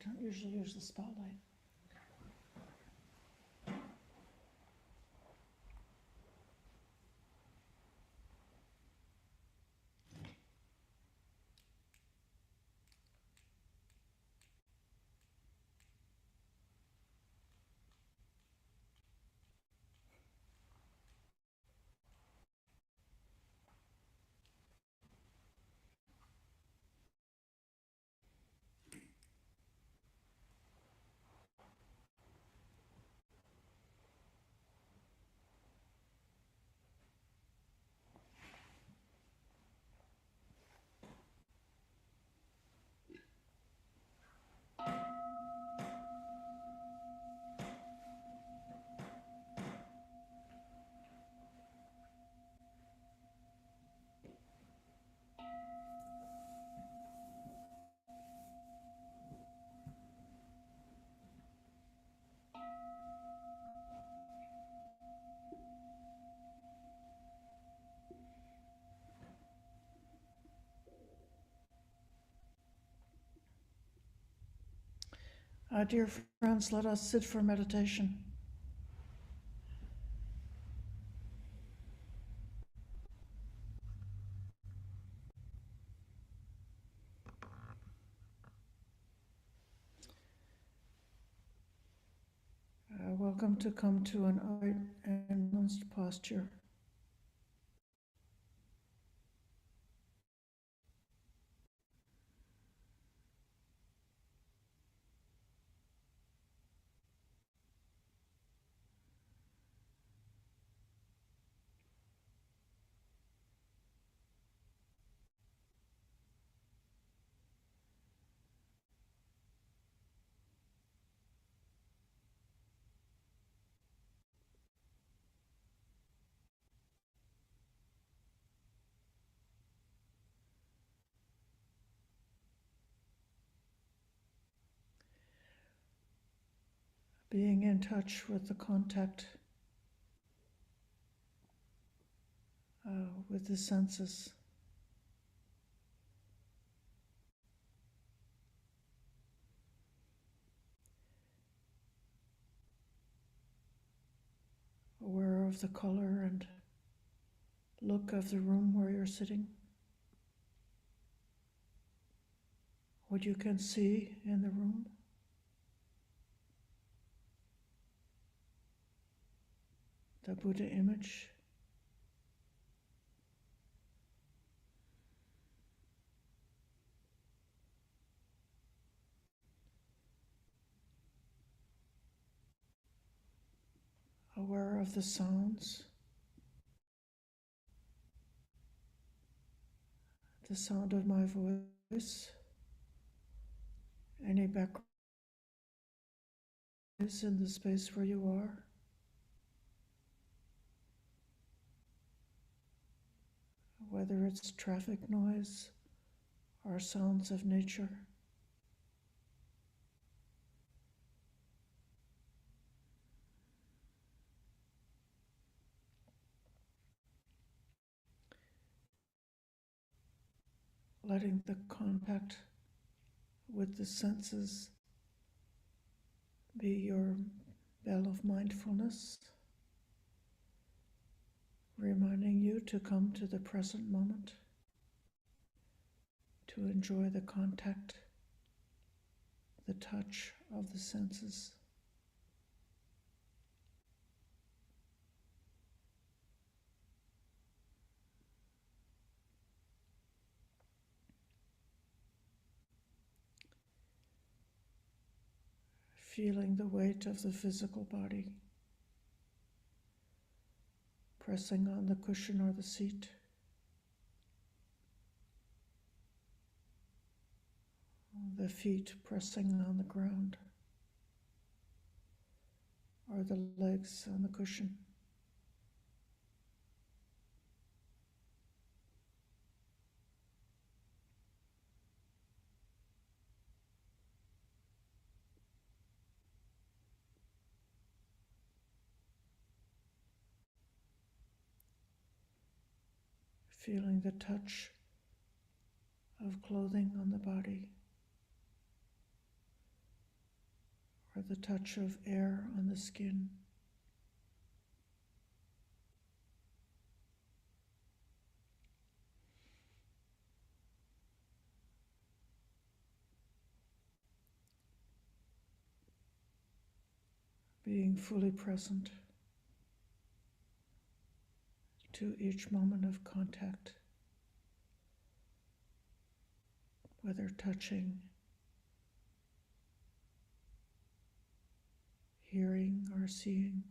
don't usually use the spotlight. Dear friends, let us sit for meditation. Welcome to come to an upright and balanced posture. Being in touch with the contact with the senses. Aware of the color and look of the room where you're sitting. What you can see in the room. The Buddha image. Aware of the sounds. The sound of my voice. Any background noise in the space where you are. Whether it's traffic noise or sounds of nature. Letting the contact with the senses be your bell of mindfulness, reminding you to come to the present moment, to enjoy the contact, the touch of the senses. Feeling the weight of the physical body, pressing on the cushion or the seat. The feet pressing on the ground, or the legs on the cushion. Feeling the touch of clothing on the body. or the touch of air on the skin. Being fully present to each moment of contact, whether touching, hearing, or seeing.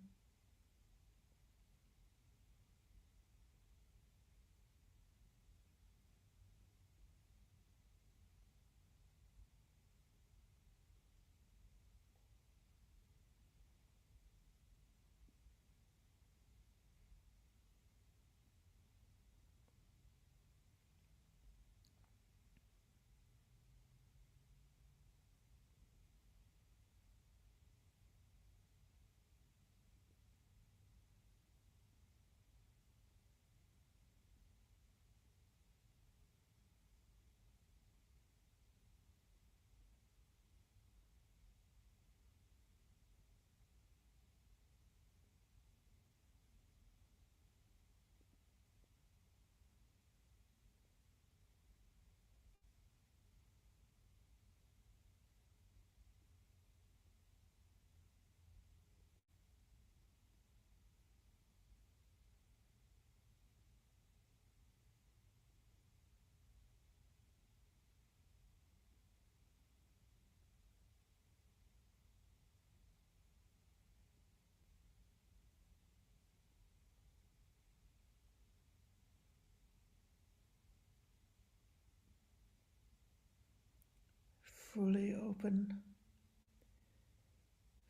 Fully open,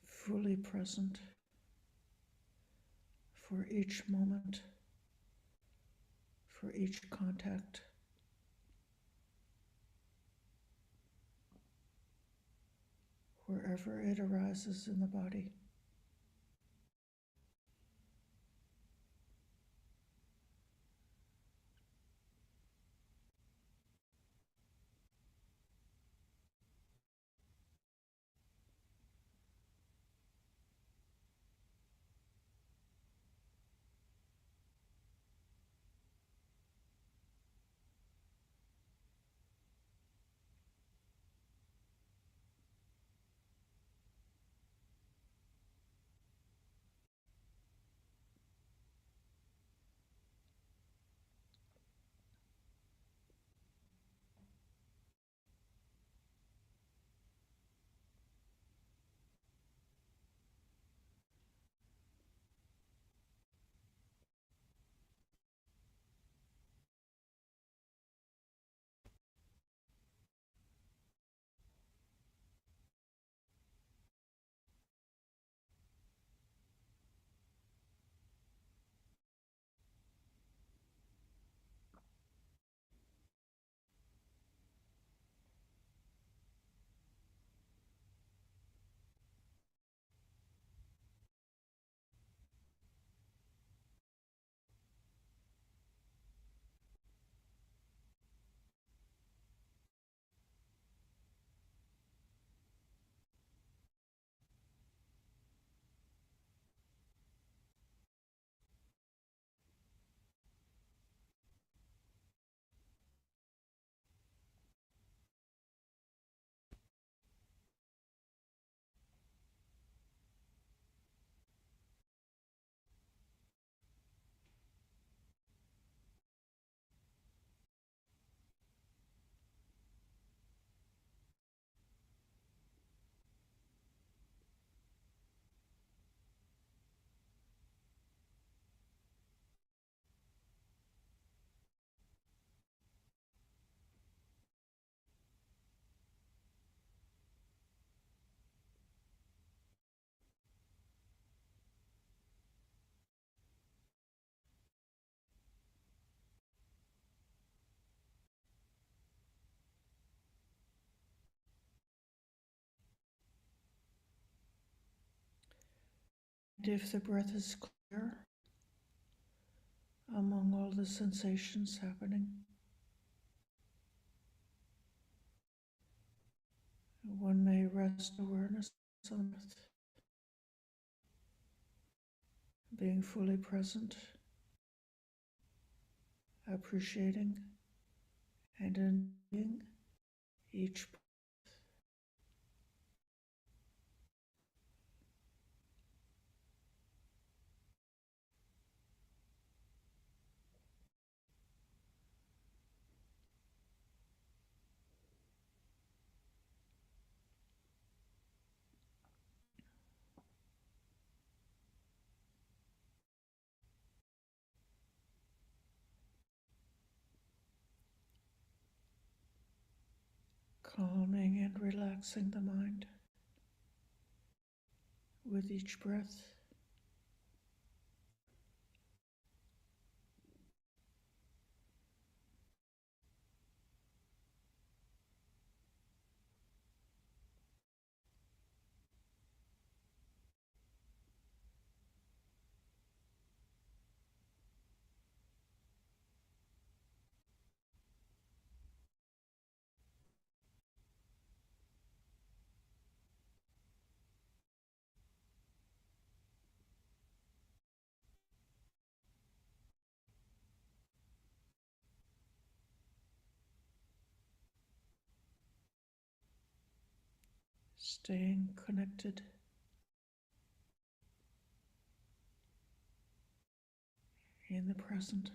fully present for each moment, for each contact, wherever it arises in the body. And if the breath is clear among all the sensations happening, one may rest awareness on earth, being fully present, appreciating and enjoying each breath. Calming and relaxing the mind with each breath. Staying connected in the present.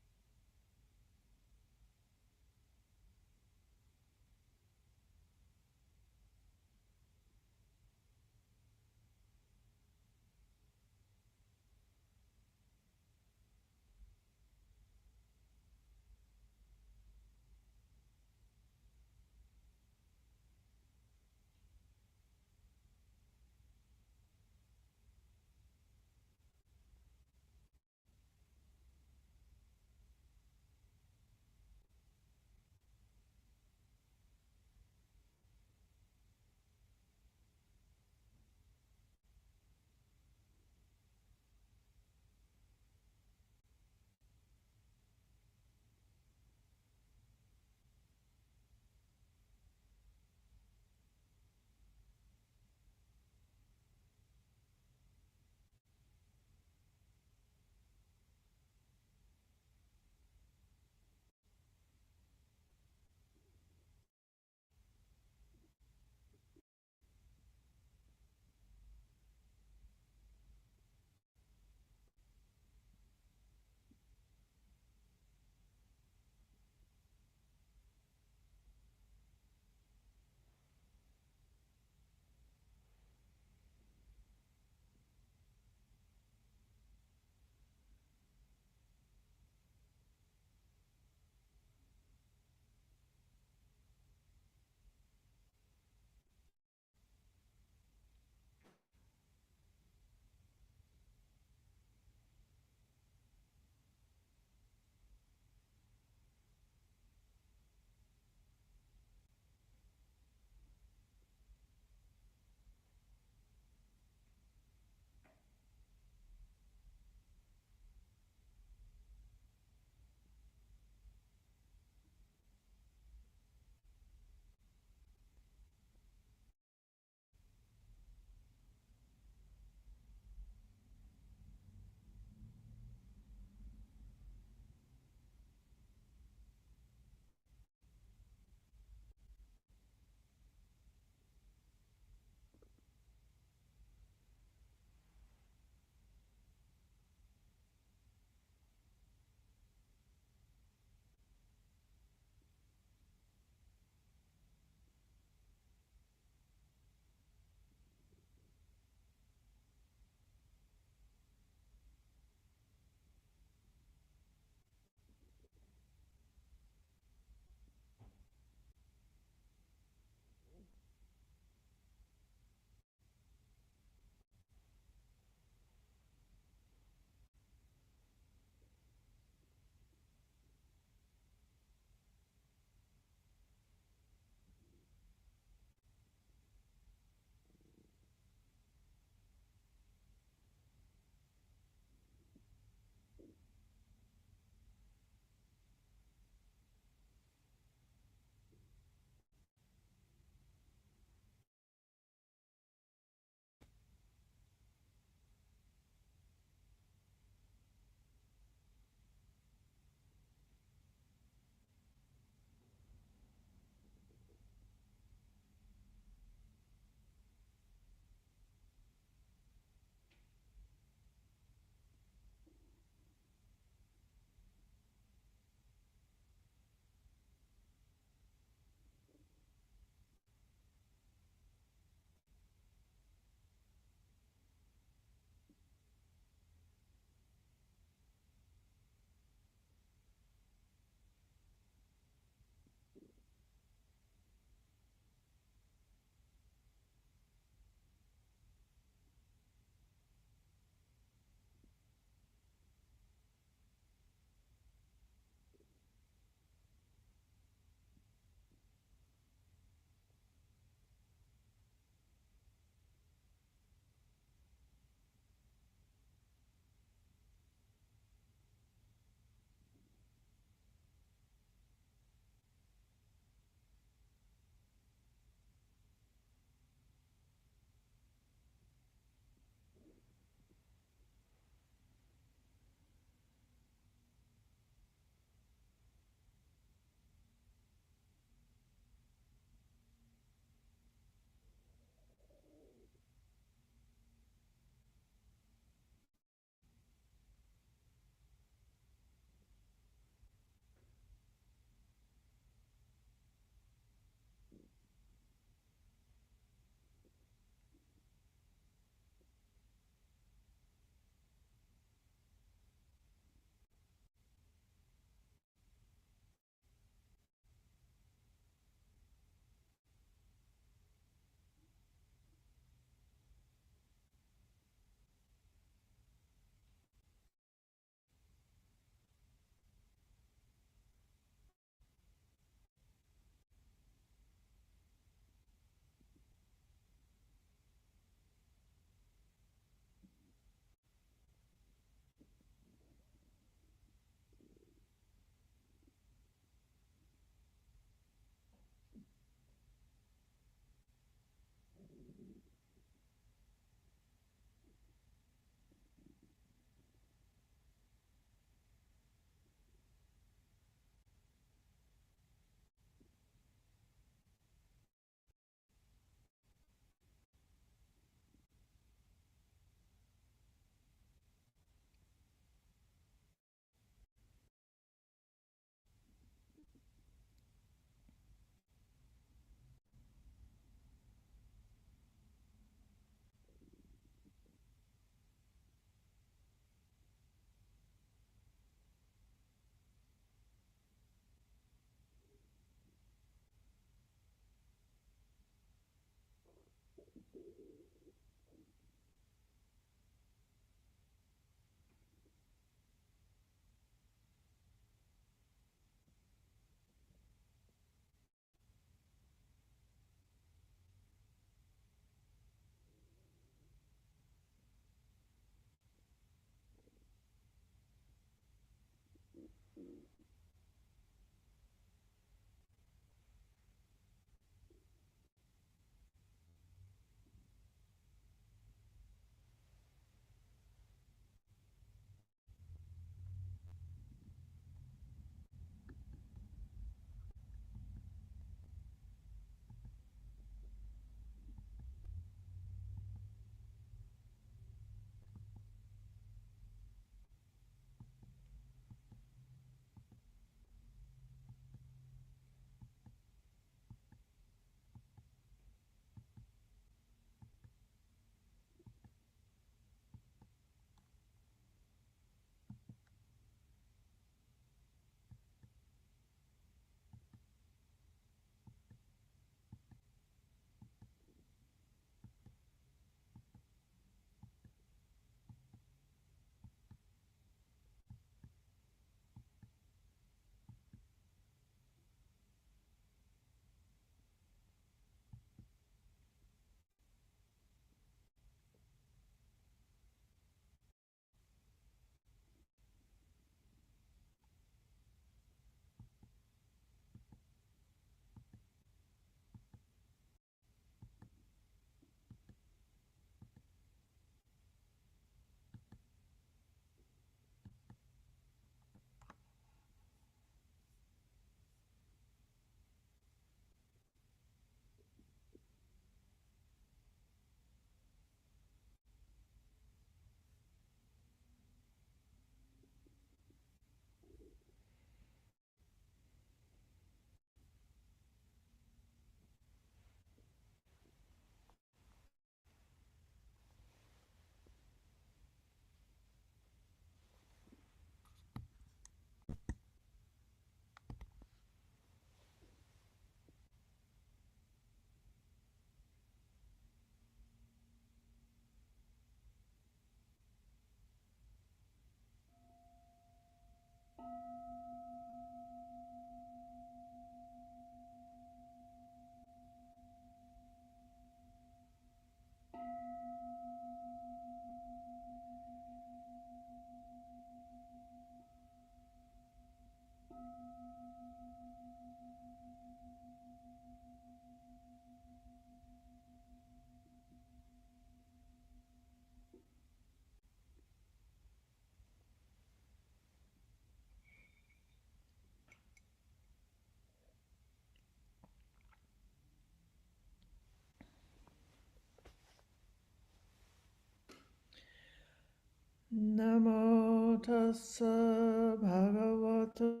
Namo tassa bhagavato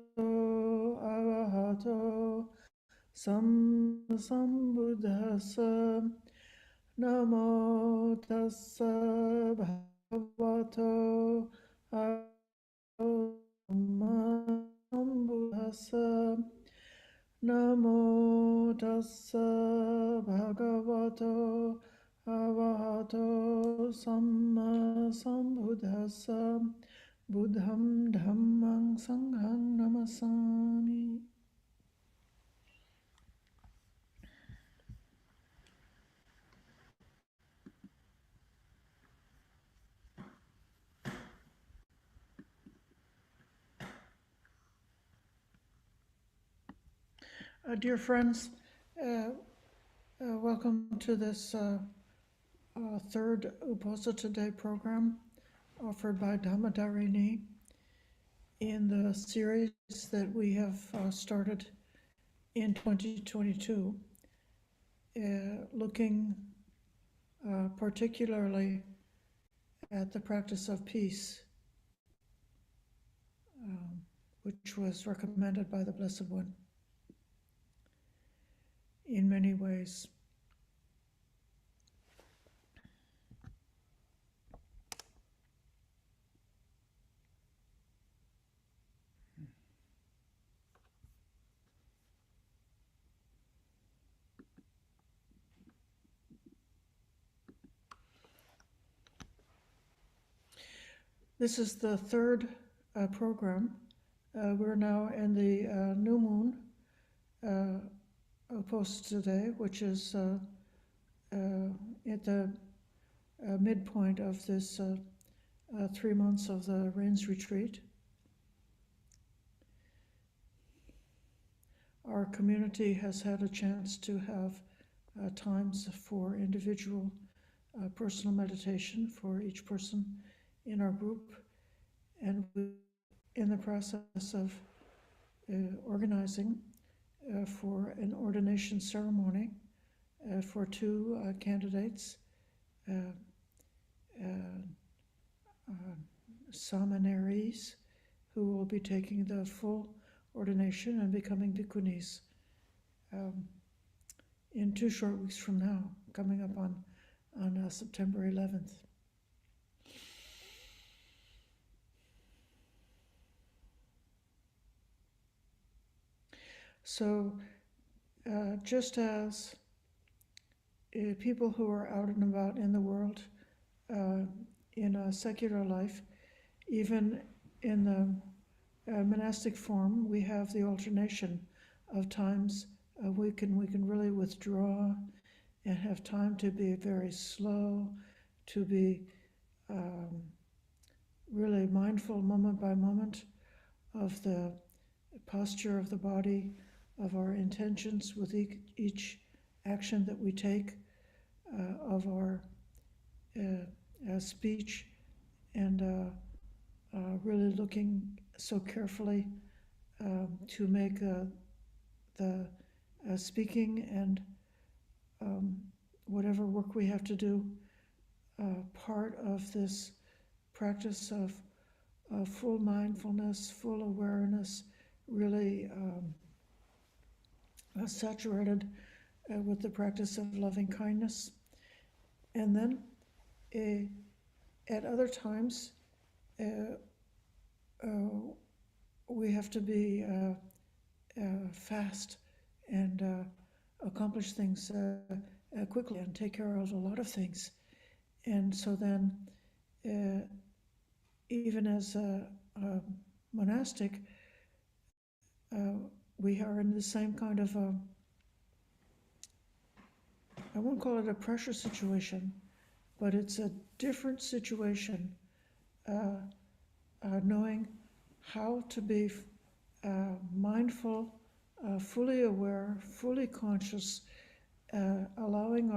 arahato sambuddhassa. Namo tassa bhagavato arahato sambuddhassa. Namo tassa bhagavato arahato sambuddhassa. Buddham dhammang sanghang namasami. Dear friends, welcome to this third Uposatha Day program offered by Dhammadharini in the series that we have started in 2022, looking particularly at the practice of peace, which was recommended by the Blessed One in many ways. This is the third program. We're now in the new moon Uposatha Day, which is at the midpoint of this 3 months of the Rains Retreat. Our community has had a chance to have times for individual personal meditation for each person in our group, and we're in the process of organizing for an ordination ceremony for two candidates, seminaries, who will be taking the full ordination and becoming Bhikkhunis in 2 short weeks from now, coming up on September 11th. So just as people who are out and about in the world in a secular life, even in the monastic form, we have the alternation of times we can really withdraw and have time to be very slow, to be really mindful moment by moment of the posture of the body, of our intentions with each action that we take, of our speech, and really looking so carefully to make the speaking and whatever work we have to do part of this practice of full mindfulness, full awareness, really saturated with the practice of loving kindness. And then at other times, we have to be fast and accomplish things quickly and take care of a lot of things. And so then, even as a monastic, we are in the same kind of I won't call it a pressure situation, but it's a different situation, knowing how to be mindful, fully aware, fully conscious, allowing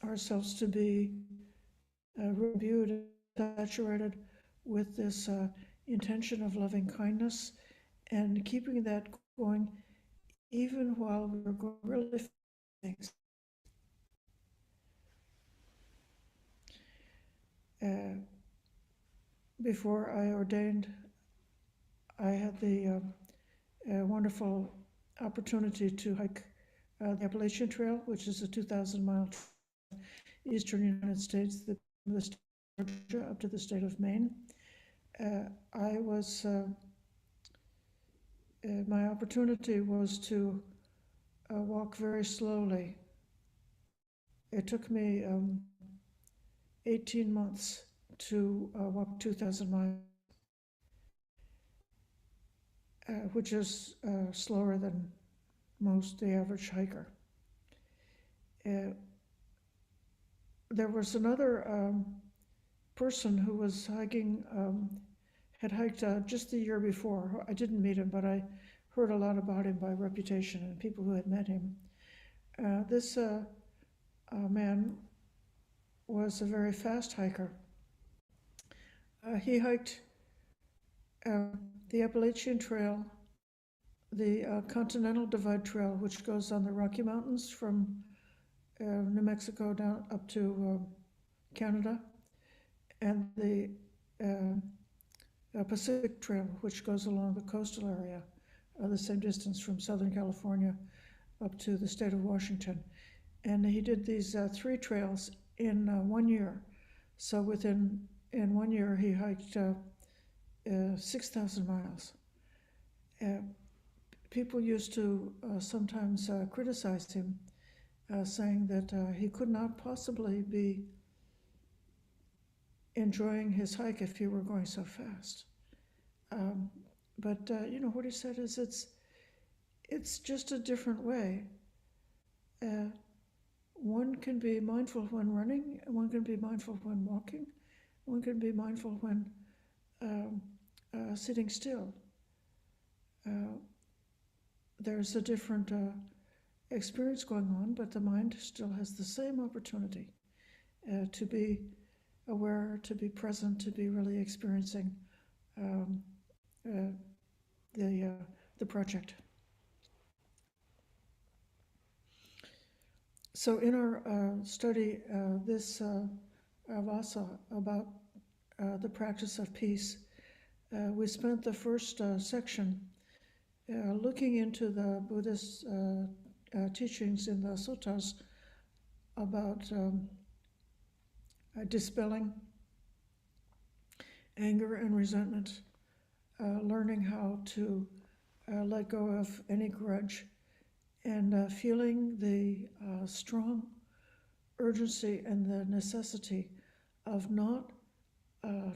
ourselves to be imbued, saturated with this intention of loving kindness, and keeping that going even while we're going really things. Before I ordained, I had the wonderful opportunity to hike the Appalachian Trail, which is a 2,000-mile eastern United States, the state of Georgia up to the state of Maine. My opportunity was to walk very slowly. It took me 18 months to walk 2,000 miles, which is slower than the average hiker. There was another person who was hiking, had hiked just the year before. I didn't meet him, but I heard a lot about him by reputation and people who had met him. This man was a very fast hiker. He hiked the Appalachian Trail, the Continental Divide Trail, which goes on the Rocky Mountains from New Mexico down up to Canada, and the Pacific Trail, which goes along the coastal area, the same distance from Southern California up to the state of Washington. And he did these three trails in 1 year. So in 1 year, he hiked 6,000 miles. People used to sometimes criticize him, saying that he could not possibly be enjoying his hike if he were going so fast. But what he said is it's just a different way. One can be mindful when running, one can be mindful when walking, one can be mindful when sitting still. There's a different experience going on, but the mind still has the same opportunity to be aware, to be present, to be really experiencing the project. So in our study, this Vassa about the practice of peace, we spent the first section looking into the Buddhist teachings in the suttas about dispelling anger and resentment, learning how to let go of any grudge, and feeling the strong urgency and the necessity of not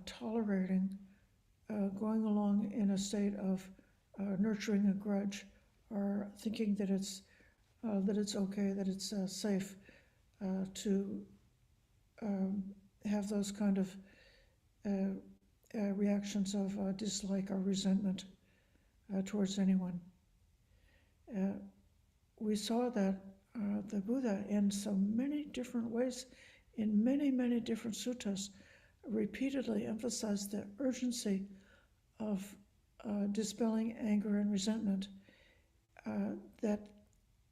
tolerating going along in a state of nurturing a grudge or thinking that it's okay, that it's safe to have those kind of reactions of dislike or resentment towards anyone. We saw that the Buddha, in so many different ways, in many, many different suttas, repeatedly emphasized the urgency of dispelling anger and resentment, that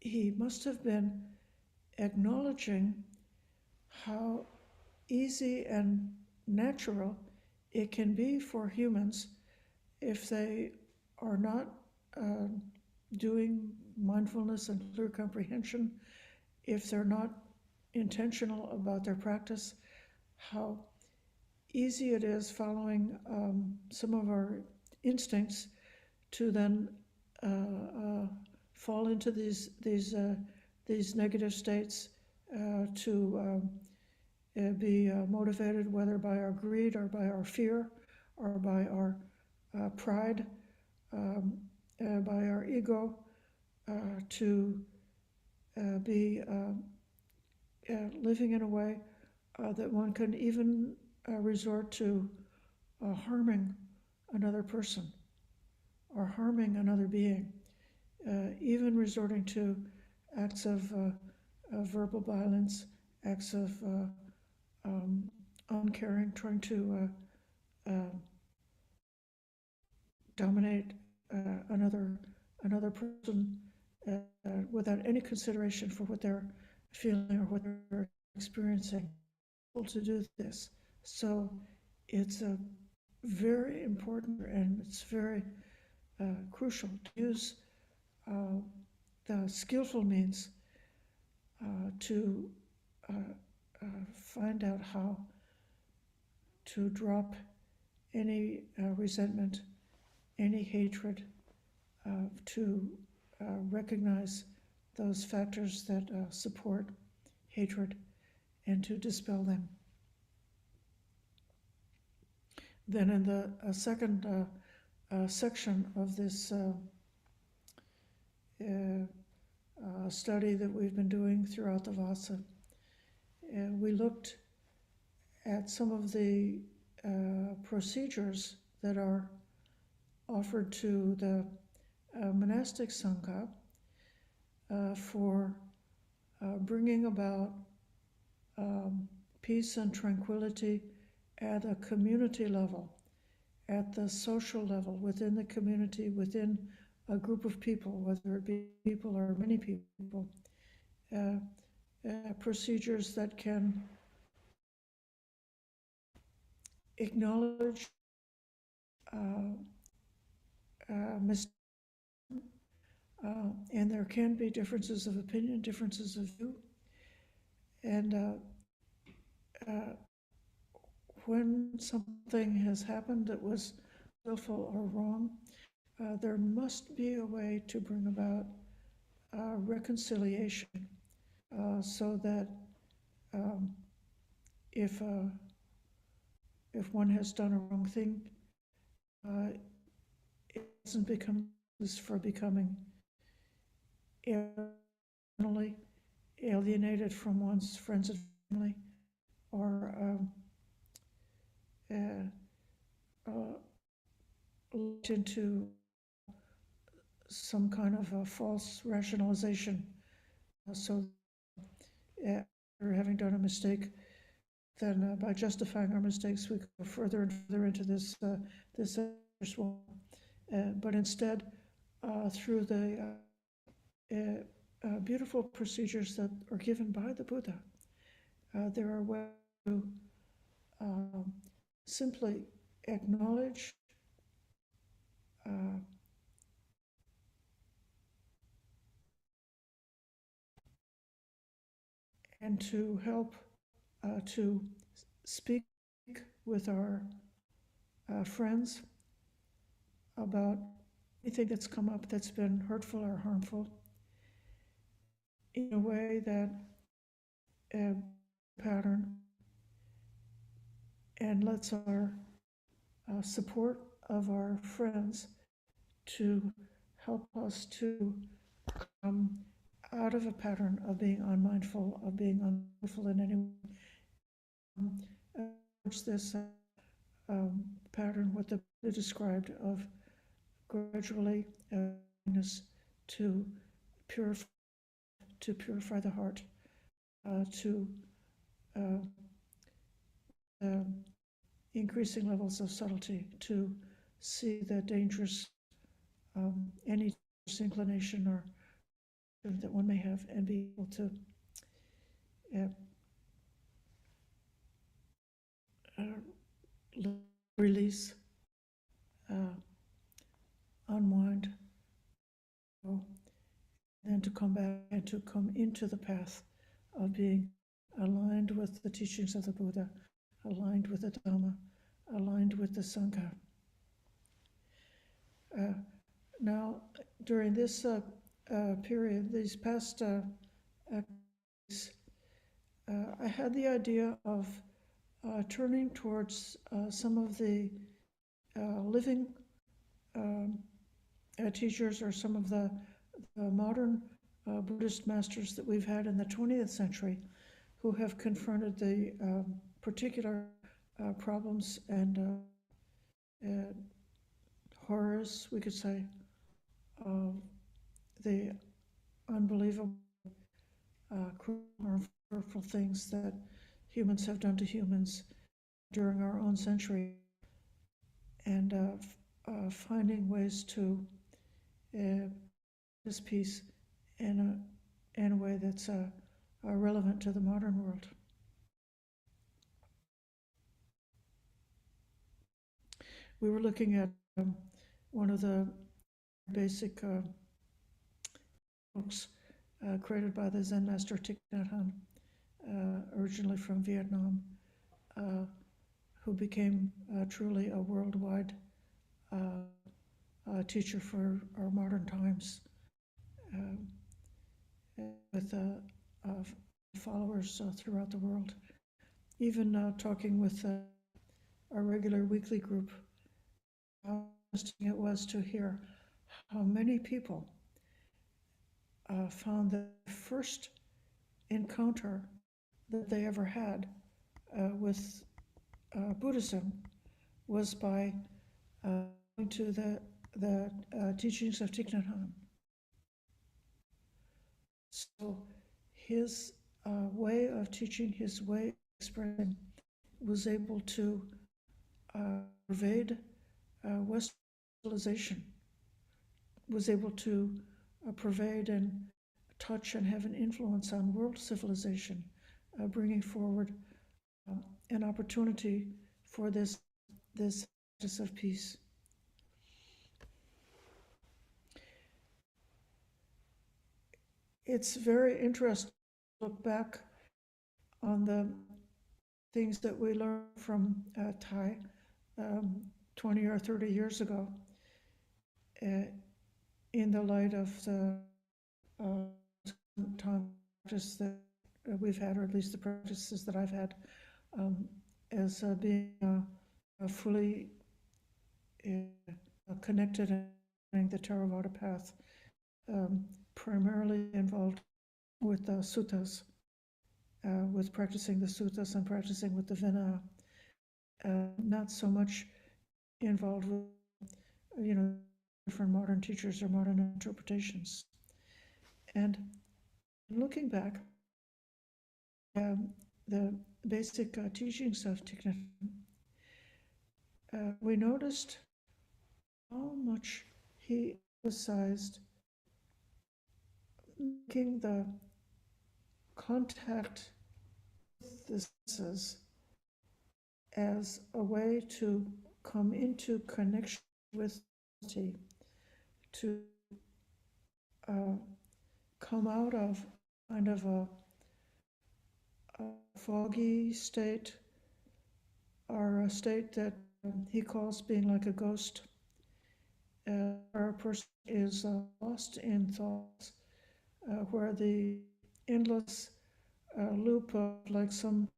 he must have been acknowledging how easy and natural it can be for humans if they are not doing mindfulness and clear comprehension, if they're not intentional about their practice, how easy it is following some of our instincts to then fall into these negative states, to be motivated whether by our greed or by our fear or by our pride, by our ego, to be living in a way that one can even resort to harming another person or harming another being, even resorting to acts of verbal violence, acts of uncaring, trying to dominate another person without any consideration for what they're feeling or what they're experiencing. To do this So it's a very important and it's very crucial to use the skillful means to uh, find out how to drop any resentment, any hatred, to recognize those factors that support hatred and to dispel them. Then in the second section of this study that we've been doing throughout the Vassa, we looked at some of the procedures that are offered to the monastic Sankha for bringing about peace and tranquility at a community level, at the social level, within the community, within a group of people, whether it be people or many people, procedures that can acknowledge mistakes, and there can be differences of opinion, differences of view, and when something has happened that was willful or wrong, there must be a way to bring about reconciliation, so that if one has done a wrong thing, it doesn't become this for becoming alienated from one's friends and family, or looked into some kind of a false rationalization. So after having done a mistake, then by justifying our mistakes, we go further and further into this but instead, through the beautiful procedures that are given by the Buddha, there are ways to simply acknowledge and to help to speak with our friends about anything that's come up that's been hurtful or harmful in a way that pattern and lets our support of our friends to help us to come out of a pattern of being unmindful, of being unmindful in any way, this pattern, what the Buddha described of gradually to purify the heart, to increasing levels of subtlety, to see the dangerous, any inclination or that one may have, and be able to release, unwind, and to come back and to come into the path of being aligned with the teachings of the Buddha, aligned with the Dhamma, aligned with the Sankha. Now, during this period, these past activities, I had the idea of turning towards some of the living teachers, or some of the modern Buddhist masters that we've had in the 20th century, who have confronted the particular problems and horrors, we could say, of the unbelievable, cruel, harmful things that humans have done to humans during our own century, and finding ways to this peace in a way that's relevant to the modern world. We were looking at one of the basic books created by the Zen master Thich Nhat Hanh, originally from Vietnam, who became truly a worldwide teacher for our modern times, with followers throughout the world. Even talking with our regular weekly group, how interesting it was to hear how many people found the first encounter that they ever had with Buddhism was by going to the teachings of Thich Nhat Hanh. So his way of teaching, his way of expressing, was able to pervade Western civilization, was able to pervade and touch and have an influence on world civilization, bringing forward an opportunity for this practice of peace. It's very interesting to look back on the things that we learned from Thai 20 or 30 years ago, in the light of the time practice that we've had, or at least the practices that I've had, as being fully connected in the Theravada path, primarily involved with the suttas, with practicing the suttas and practicing with the Vinaya, not so much involved with, different modern teachers or modern interpretations. And looking back, the basic teachings of Thich Nhat Hanh, we noticed how much he emphasized making the contact with the senses as a way to come into connection with reality, to come out of kind of a foggy state, or a state that he calls being like a ghost, where a person is lost in thoughts, where the endless loop of like some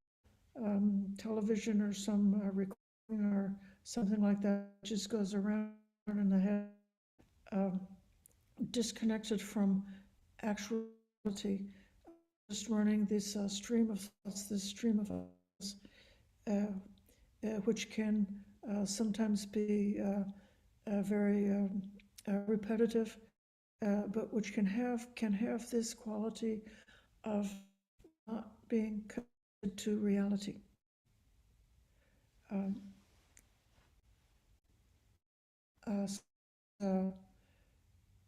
television or some recording or something like that just goes around in the head, disconnected from actuality, just running this stream of thoughts, this stream of thoughts, which can sometimes be very repetitive, but which can have this quality of not being connected to reality.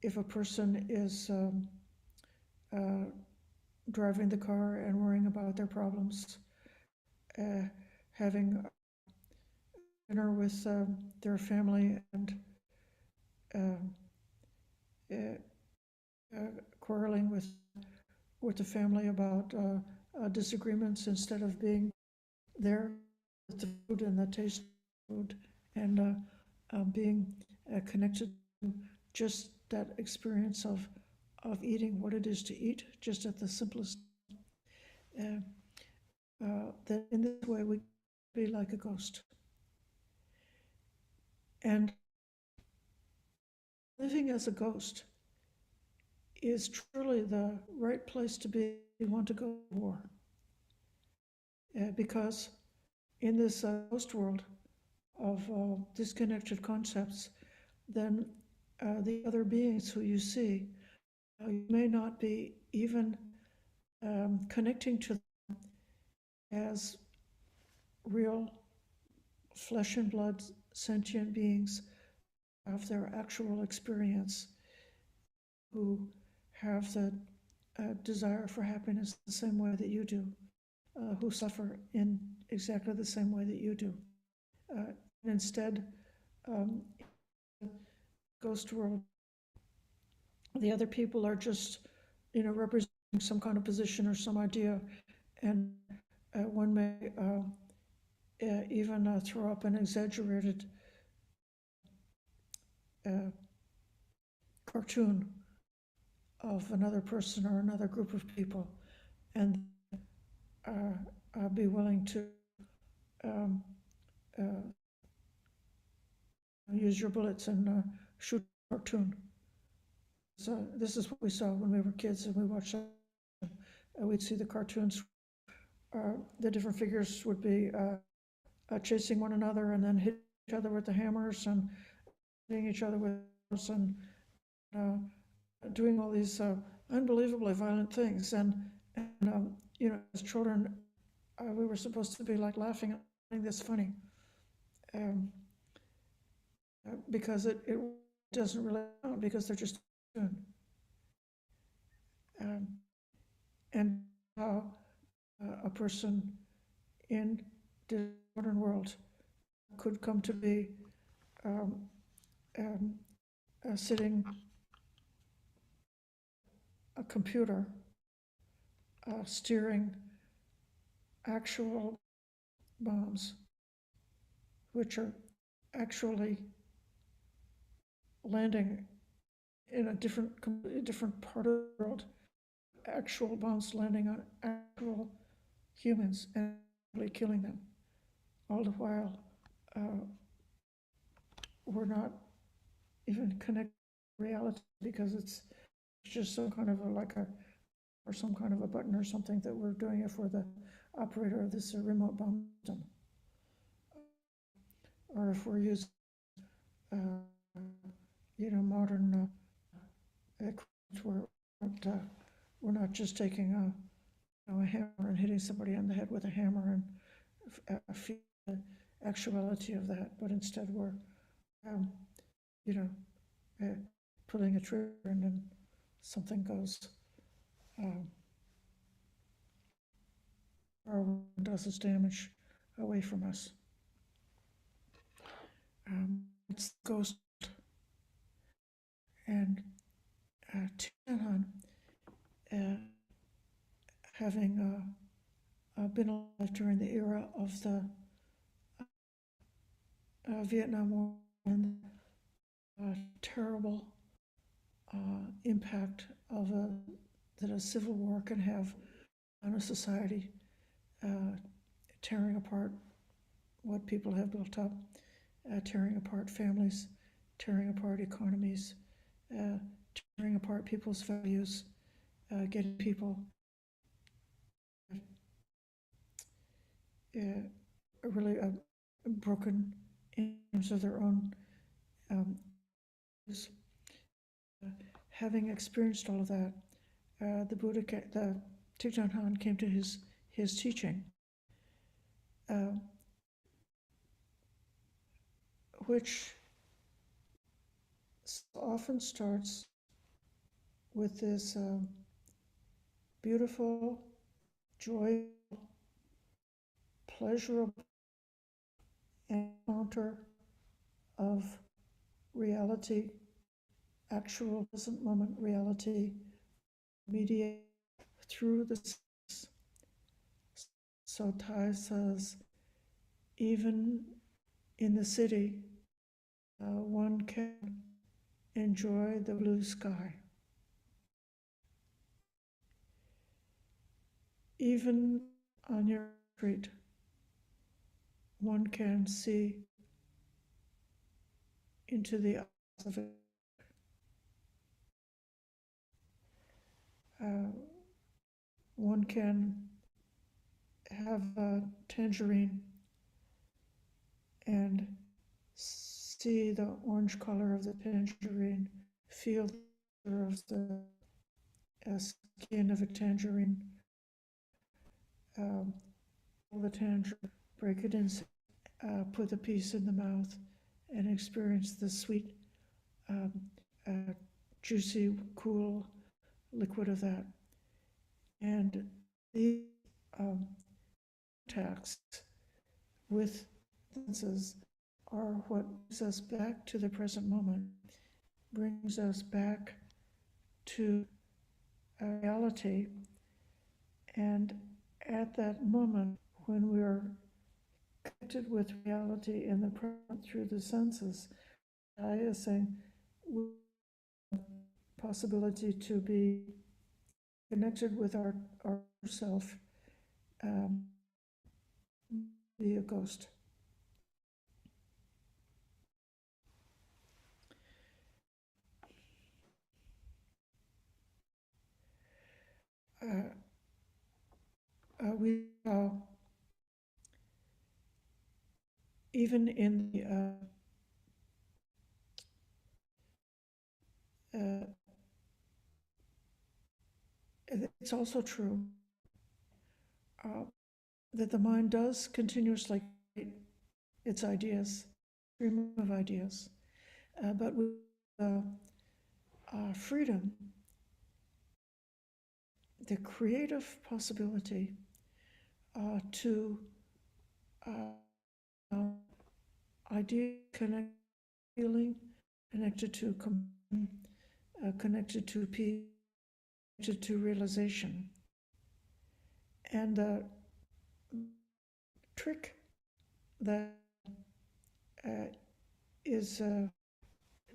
If a person is driving the car and worrying about their problems, having dinner with their family and quarreling with the family about disagreements, instead of being there with the food and the taste of food, and being connected to just that experience of eating what it is to eat, just at the simplest. That in this way we be like a ghost. And living as a ghost is truly the right place to be if you want to go to war. Because in this ghost world of disconnected concepts, then the other beings who you see, you may not be even connecting to them as real flesh and blood sentient beings of their actual experience, who have the desire for happiness the same way that you do, who suffer in exactly the same way that you do. And instead ghost world, the other people are just, representing some kind of position or some idea, and one may even throw up an exaggerated cartoon of another person or another group of people, and be willing to use your bullets and shoot a cartoon. So this is what we saw when we were kids and we watched it. We'd see the cartoons. The different figures would be chasing one another and then hitting each other with the hammers and hitting each other with hammers and doing all these unbelievably violent things. And as children, we were supposed to be like laughing at this funny, because it doesn't really count, because they're just doing. And how a person in the modern world could come to be sitting a computer steering actual bombs, which are actually landing in a different part of the world, actual bombs landing on actual humans and really killing them, all the while we're not even connected to reality, because it's just some kind of or some kind of a button or something that we're doing it for the operator of this remote bomb system, or if we're using modern equipment, we're not just taking a hammer and hitting somebody on the head with a hammer and feel the actuality of that, but instead we're pulling a trigger and then something goes or does its damage away from us. It's the ghost. And Thich Nhat Hanh, having been alive during the era of the Vietnam War and terrible impact of that a civil war can have on a society, tearing apart what people have built up, tearing apart families, tearing apart economies, tearing apart people's values, getting people really broken in terms of their own having experienced all of that, the Thich Nhat Hanh came to his teaching, which often starts with this beautiful, joyful, pleasurable encounter of reality, actual present moment reality, mediated through the senses. So Thai says, even in the city, one can enjoy the blue sky. Even on your street, one can see into the eyes of it. One can have a tangerine and see the orange color of the tangerine, feel the color of the skin of a tangerine, pull the tangerine, break it in, put the piece in the mouth, and experience the sweet, juicy, cool liquid of that. And these contacts with senses are what brings us back to the present moment, brings us back to reality. And at that moment, when we're connected with reality in the present through the senses, I is saying we have the possibility to be connected with our self, be a ghost. We even in the it's also true that the mind does continuously create its ideas, stream of ideas, but with freedom, the creative possibility to idea connect, feeling connected to connected to peace, connected to realization. And the trick that is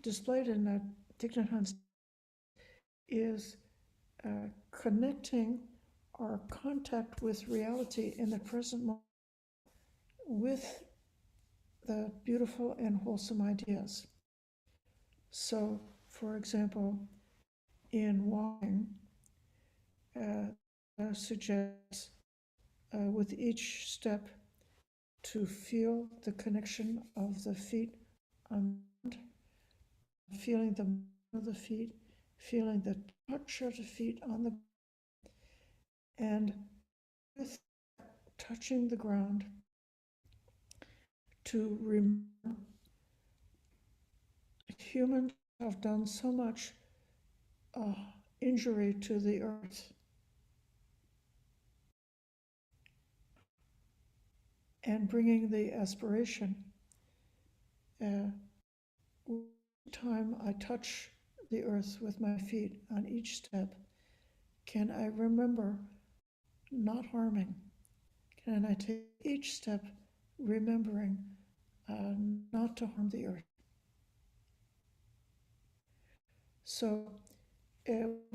displayed in Thich Nhat Hanh's is connecting our contact with reality in the present moment with the beautiful and wholesome ideas. So, for example, in walking, suggests with each step to feel the connection of the feet on the ground, feeling the movement of the feet, feeling the touch of the feet on the ground, and with touching the ground to remember humans have done so much injury to the earth, and bringing the aspiration. Every time I touch the earth with my feet on each step, can I remember not harming? Can I take each step remembering not to harm the earth? So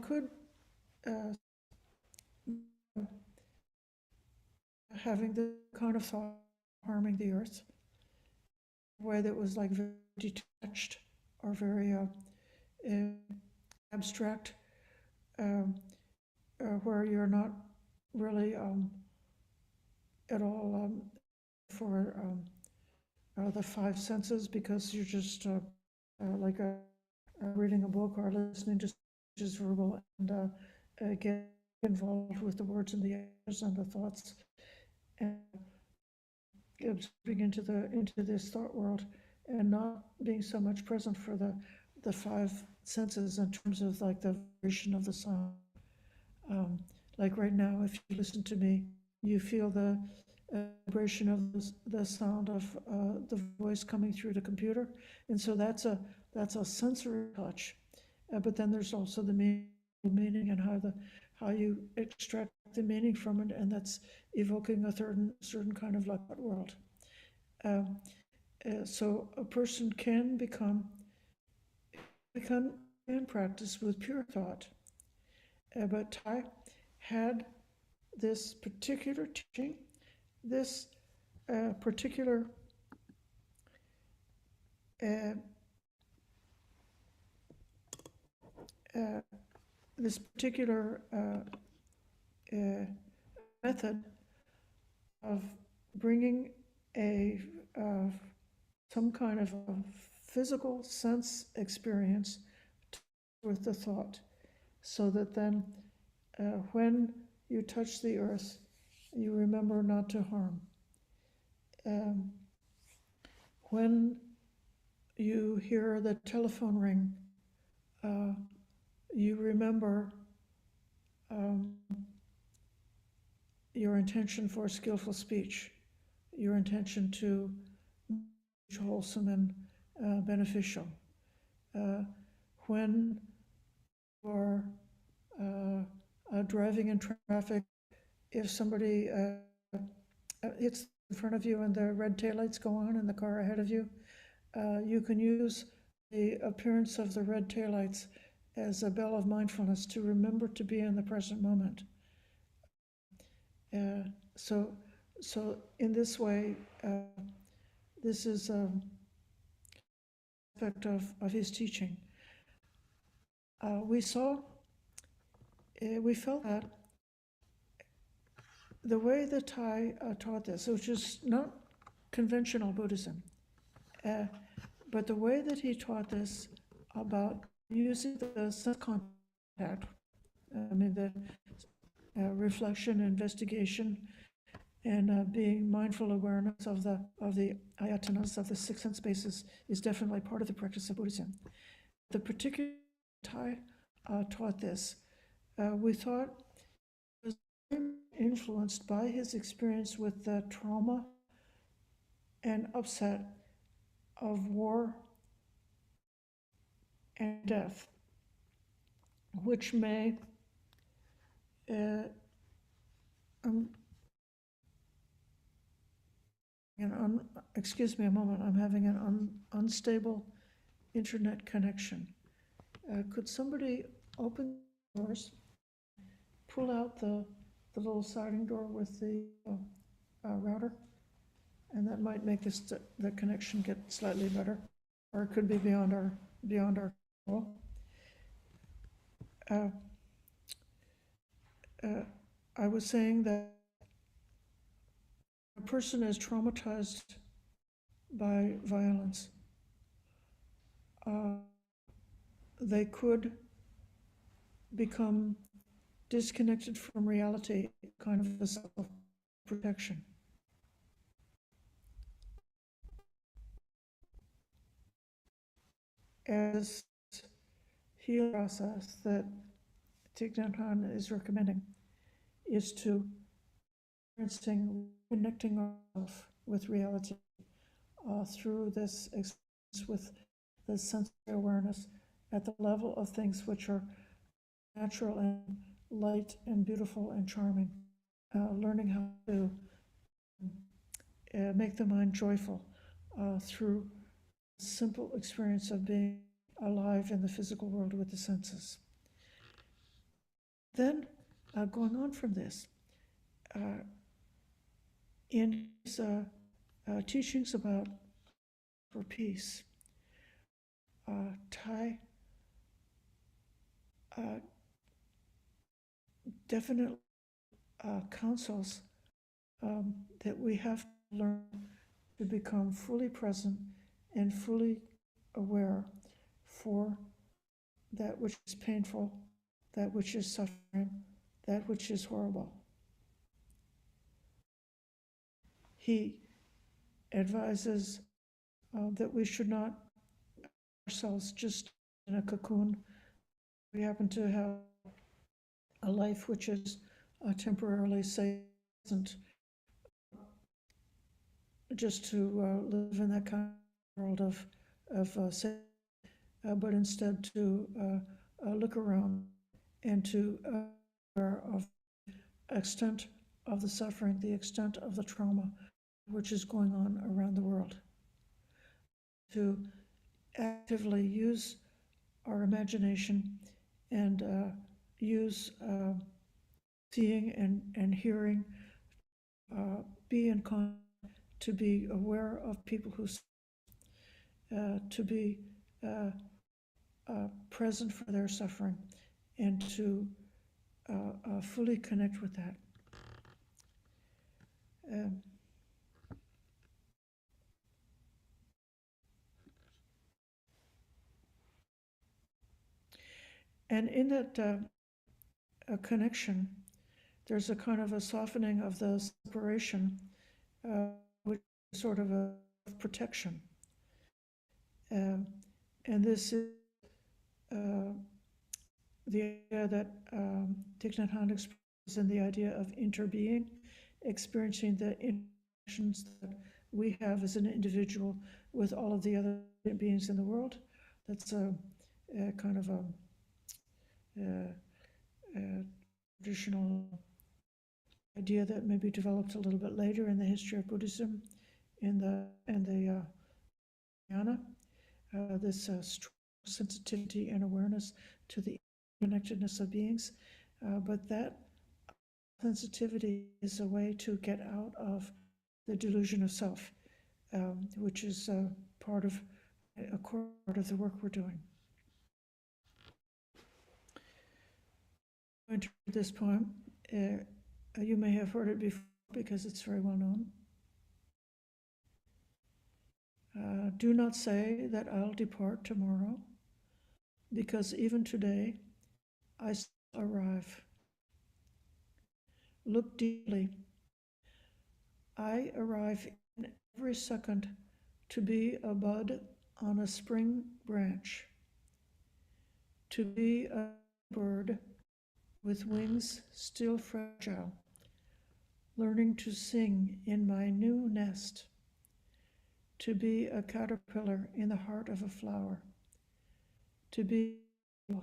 could having the kind of thought harming the earth, a way that was like very detached or very abstract, where you're not really at all for the five senses, because you're just like reading a book or listening to just verbal, and get involved with the words and the ideas and the thoughts, and absorbing into this thought world, and not being so much present for the five senses in terms of like the vibration of the sound. Like right now, if you listen to me, you feel the vibration of the sound of the voice coming through the computer, and so that's a sensory touch. But then there's also the meaning and how you extract the meaning from it, and that's evoking a certain kind of like world. So a person can practice with pure thought. But Thai had this particular teaching, this particular method of bringing some kind of a physical sense experience with the thought, so that then when you touch the earth, you remember not to harm. When you hear the telephone ring, you remember your intention for skillful speech, your intention to wholesome and beneficial. When you are driving in traffic, if somebody hits in front of you and the red taillights go on in the car ahead of you, you can use the appearance of the red taillights as a bell of mindfulness to remember to be in the present moment. So in this way, this is an aspect of his teaching. We felt that the way the Thai taught this, which is not conventional Buddhism, but the way that he taught this about using the sense contact, the reflection, investigation, and being mindful awareness of the ayatanas, of the six sense spaces, is definitely part of the practice of Buddhism. The particular Thai taught this, we thought was influenced by his experience with the trauma and upset of war and death, which may excuse me a moment, I'm having an unstable internet connection. Could somebody open the doors, pull out the little sliding door with the router, and that might make the connection get slightly better, or it could be beyond our control. I was saying that a person is traumatized by violence. They could become disconnected from reality, kind of a self-protection. As healing process that Thich Nhat Hanh is recommending is to connecting ourselves with reality through this experience with the sensory awareness at the level of things which are natural and light and beautiful and charming, learning how to make the mind joyful through the simple experience of being alive in the physical world with the senses. Then, going on from this, in his teachings about for peace, Thai definitely counsels that we have to learn to become fully present and fully aware for that which is painful, that which is suffering, that which is horrible. He advises that we should not ourselves just in a cocoon. We happen to have a life which is temporarily safe, just to live in that kind of world of safety, but instead to look around and to aware of the extent of the suffering, the extent of the trauma which is going on around the world. To actively use our imagination and use seeing and hearing, be in contact, to be aware of people who to be present for their suffering, and to fully connect with that. And in that connection, there's a kind of a softening of the separation, which is sort of a protection. And this is the idea that Thich Nhat Hanh expresses in the idea of interbeing, experiencing the interactions that we have as an individual with all of the other beings in the world. That's a kind of a traditional idea that maybe developed a little bit later in the history of Buddhism, in the jnana, this strong sensitivity and awareness to the connectedness of beings. But that sensitivity is a way to get out of the delusion of self, which is part of the work we're doing. I'm going to read this poem. You may have heard it before because it's very well known. Do not say that I'll depart tomorrow, because even today I still arrive. Look deeply. I arrive in every second to be a bud on a spring branch, to be a bird with wings still fragile, learning to sing in my new nest, to be a caterpillar in the heart of a flower, to be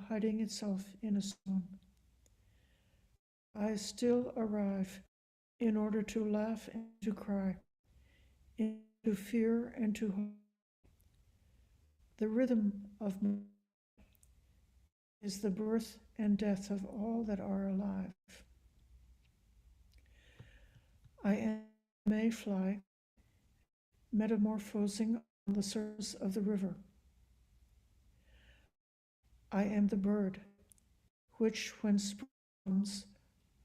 hiding itself in a stone. I still arrive in order to laugh and to cry, into fear and to hope. The rhythm of my is the birth and death of all that are alive. I am a mayfly, metamorphosing on the surface of the river. I am the bird, which, when spring comes,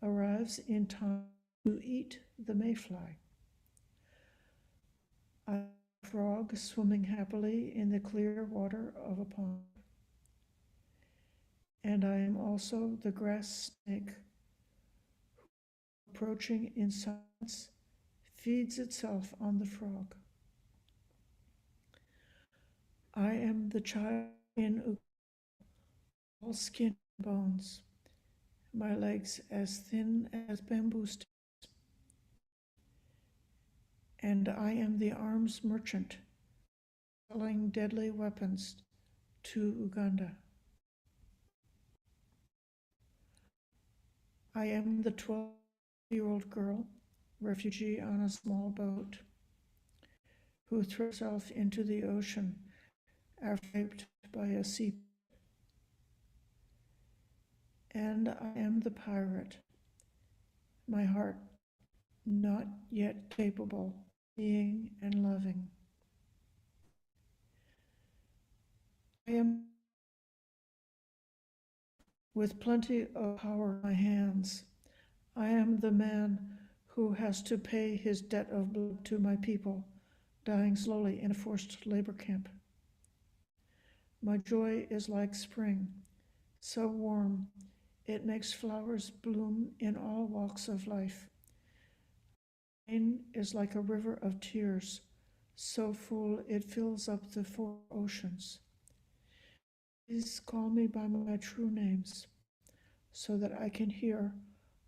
arrives in time to eat the mayfly. I am a frog swimming happily in the clear water of a pond. And I am also the grass snake, who, approaching in silence, feeds itself on the frog. I am the child in all skin and bones, my legs as thin as bamboo sticks. And I am the arms merchant, selling deadly weapons to Uganda. I am the 12-year-old girl, refugee on a small boat, who throws herself into the ocean after raped by a sea. And I am the pirate, my heart not yet capable of seeing and loving. I am with plenty of power in my hands. I am the man who has to pay his debt of blood to my people, dying slowly in a forced labor camp. My joy is like spring, so warm it makes flowers bloom in all walks of life. Rain is like a river of tears, so full it fills up the 4 oceans. Please call me by my true names, so that I can hear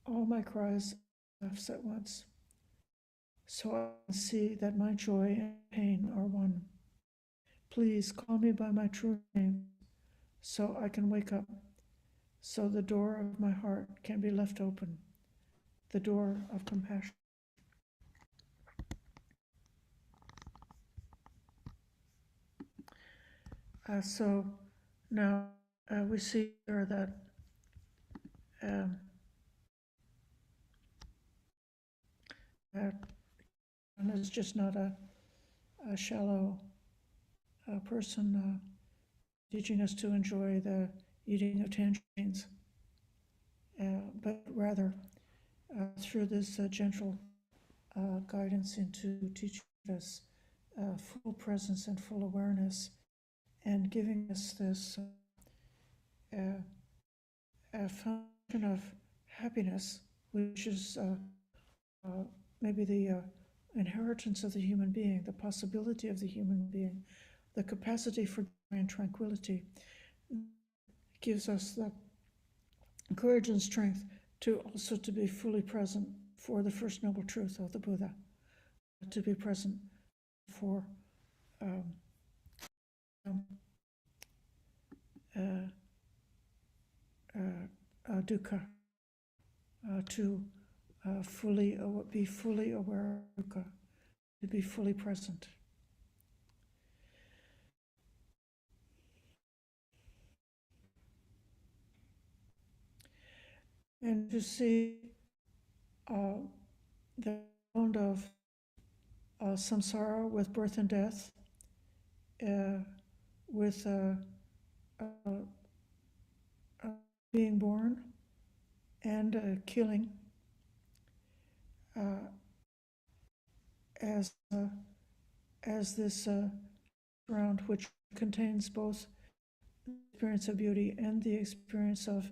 all my cries and laughs at once, so I can see that my joy and pain are one. Please call me by my true name, so I can wake up, so the door of my heart can be left open, the door of compassion. So now we see here that is just not a shallow person teaching us to enjoy the eating of tangerines, but rather through this gentle guidance into teaching us full presence and full awareness, and giving us this function of happiness, which is maybe the inheritance of the human being, the possibility of the human being, the capacity for joy and tranquility, gives us the courage and strength to also to be fully present for the First Noble Truth of the Buddha, to be present for um, dukkha, to be fully aware of dukkha, to be fully present. And to see the sound of samsara with birth and death, with being born and killing, as this round which contains both the experience of beauty and the experience of,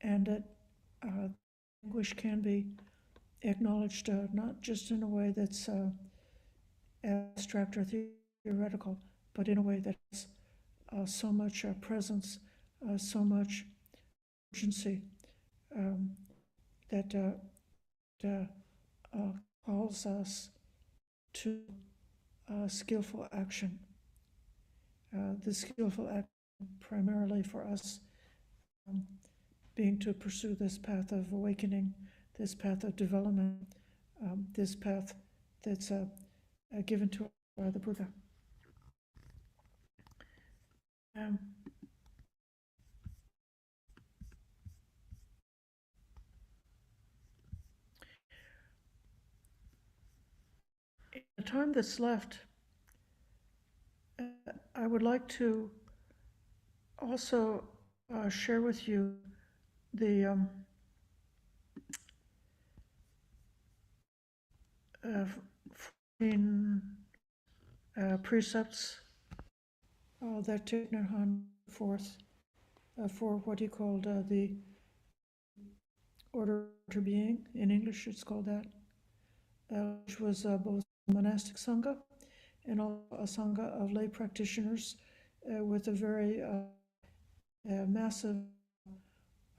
and that anguish can be acknowledged not just in a way that's abstract or theoretical, but in a way that has so much presence, so much urgency, that calls us to skillful action. The skillful action primarily for us being to pursue this path of awakening, this path of development, this path that's given to us by the Buddha. In the time that's left, I would like to also share with you the 14 precepts that Thich Nhat Hanh forth for what he called the order to being. In English, it's called that, which was both a monastic Sangha and also a Sangha of lay practitioners with a very massive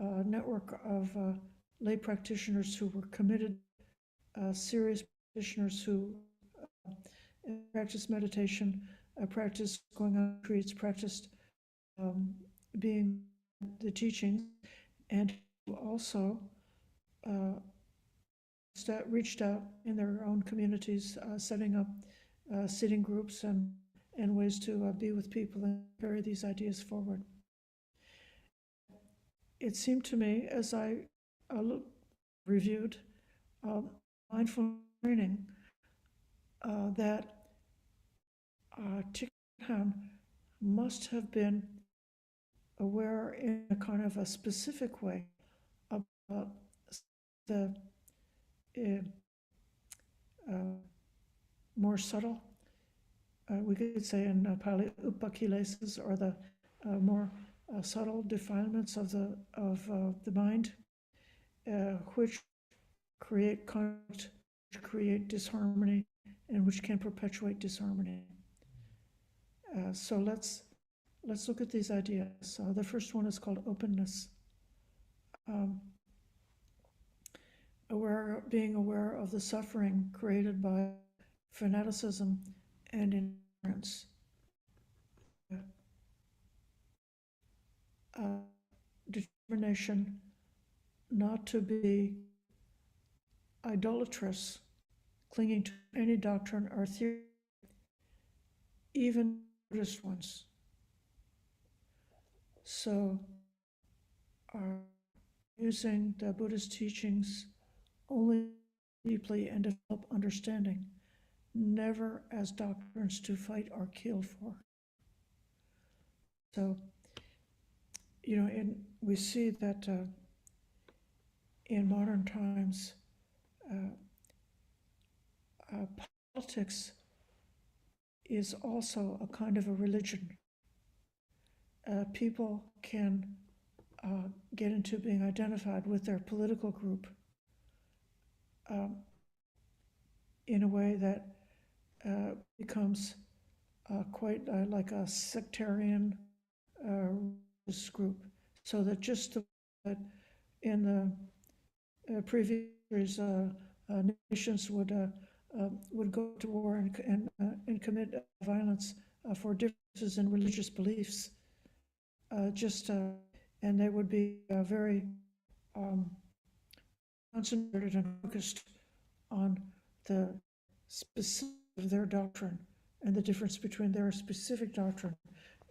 network of lay practitioners who were committed, serious practitioners who practiced meditation, practiced going on retreats, practiced being the teachings, and who also reached out in their own communities, setting up sitting groups and ways to be with people and carry these ideas forward. It seemed to me, as I reviewed mindful training, that Thich Nhat Hanh must have been aware in a kind of a specific way about the more subtle, we could say in Pali, upakilesas, or the more subtle defilements of the mind, which create conflict, which create disharmony, and which can perpetuate disharmony. So let's look at these ideas. The first one is called openness. Being aware of the suffering created by fanaticism and ignorance. Determination not to be idolatrous, clinging to any doctrine or theory, even Buddhist ones. So, using the Buddhist teachings only deeply and develop understanding, never as doctrines to fight or kill for. So, we see that in modern times, politics is also a kind of a religion. People can get into being identified with their political group in a way that becomes quite like a sectarian group. So that just that in the previous years, nations would would go to war and commit violence for differences in religious beliefs. And they would be very concentrated and focused on the specific of their doctrine and the difference between their specific doctrine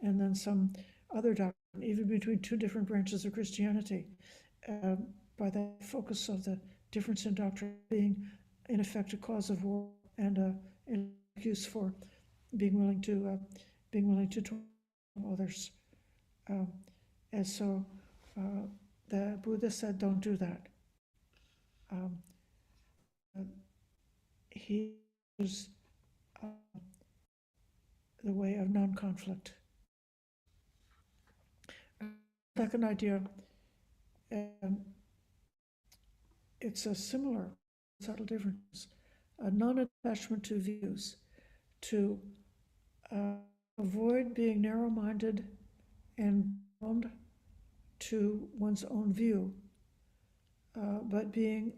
and then some other doctrine, even between two different branches of Christianity, by the focus of the difference in doctrine being, in effect, a cause of war and an excuse for being willing to torture others. And so the Buddha said, don't do that. He is the way of non-conflict. Second idea, it's a similar subtle difference, a non-attachment to views, to avoid being narrow-minded and bound to one's own view, but being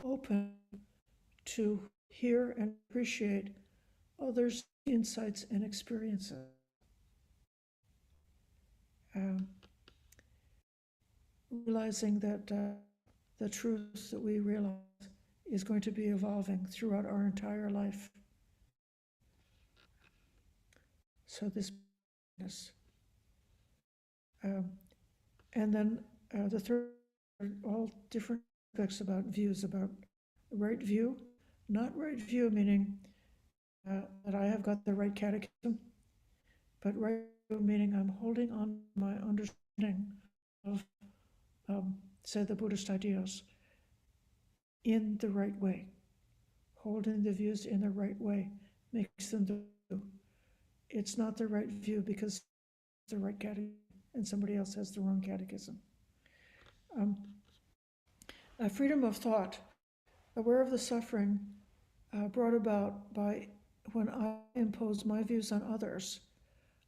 open to hear and appreciate others' insights and experiences. Realizing that the truth that we realize is going to be evolving throughout our entire life. So this, and then the third are all different aspects about views, about right view, not right view meaning that I have got the right catechism, but right view meaning I'm holding on to my understanding of, say, the Buddhist ideas in the right way. Holding the views in the right way makes them the view. It's not the right view because it's the right catechism and somebody else has the wrong catechism. Freedom of thought, aware of the suffering brought about by when I impose my views on others.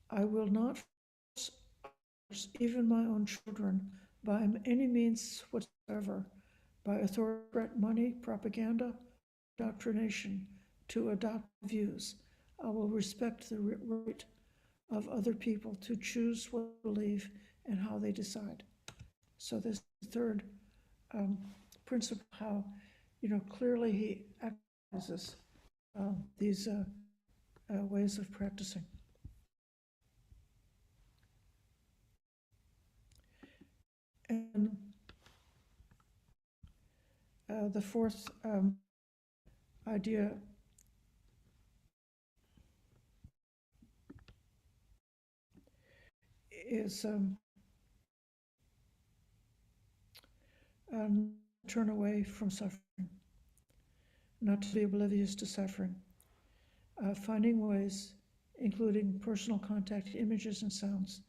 I will not force others, even my own children, by any means whatsoever, by authority, money, propaganda, indoctrination, to adopt views. I will respect the right of other people to choose what they believe and how they decide. So this third principle, how clearly he actualizes these ways of practicing. And the fourth idea is turn away from suffering, not to be oblivious to suffering, finding ways, including personal contact, images and sounds,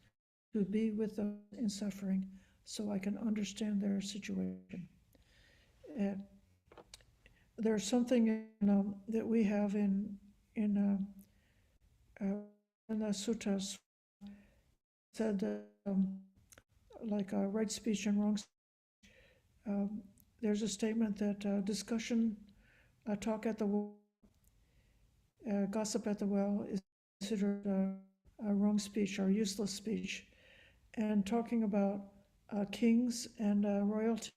to be with those in suffering so I can understand their situation. There's something that we have in the suttas said like right speech and wrong speech. There's a statement that discussion, talk at the well, gossip at the well is considered a wrong speech or useless speech. And talking about kings and royalty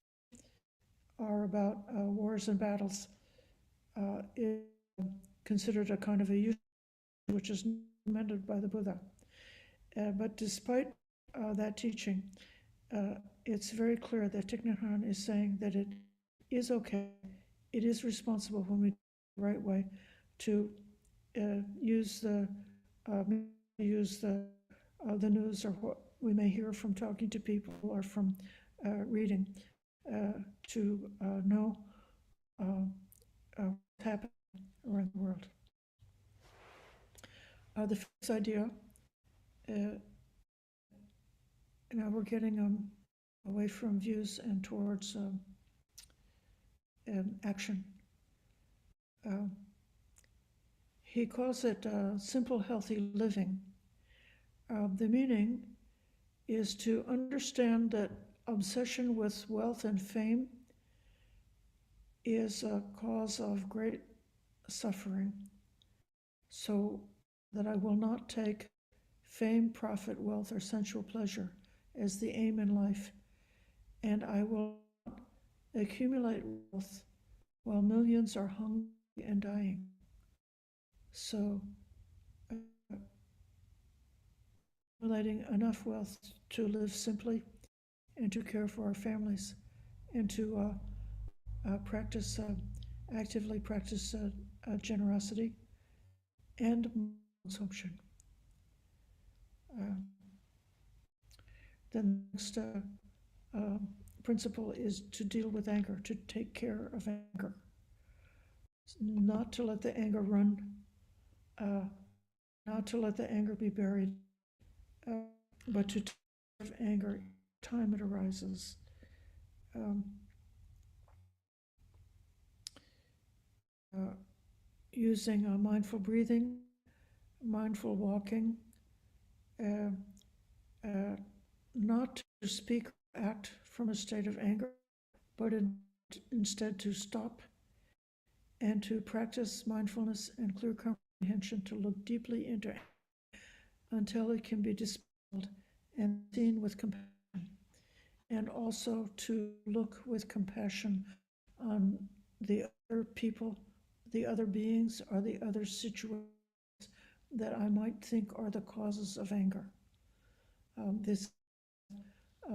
are about wars and battles is considered a kind of a use, which is recommended by the Buddha. But despite that teaching, it's very clear that Thich Nhat Hanh is saying that it is okay, it is responsible when we do it the right way to use the news or what we may hear from talking to people or from reading to know what's happening around the world. The first idea, now we're getting away from views and towards action. He calls it simple, healthy living. The meaning is to understand that obsession with wealth and fame is a cause of great suffering, so that I will not take fame, profit, wealth, or sensual pleasure as the aim in life, and I will accumulate wealth while millions are hungry and dying. So, accumulating enough wealth to live simply and to care for our families and to actively practice generosity and consumption. Then the next principle is to deal with anger, to take care of anger, not to let the anger run, not to let the anger be buried, but to take care of anger time it arises. Using mindful breathing, mindful walking, not to speak or act from a state of anger, but instead to stop and to practice mindfulness and clear comprehension, to look deeply into anger until it can be dispelled and seen with compassion, and also to look with compassion on the other people, the other beings, or the other situations that I might think are the causes of anger.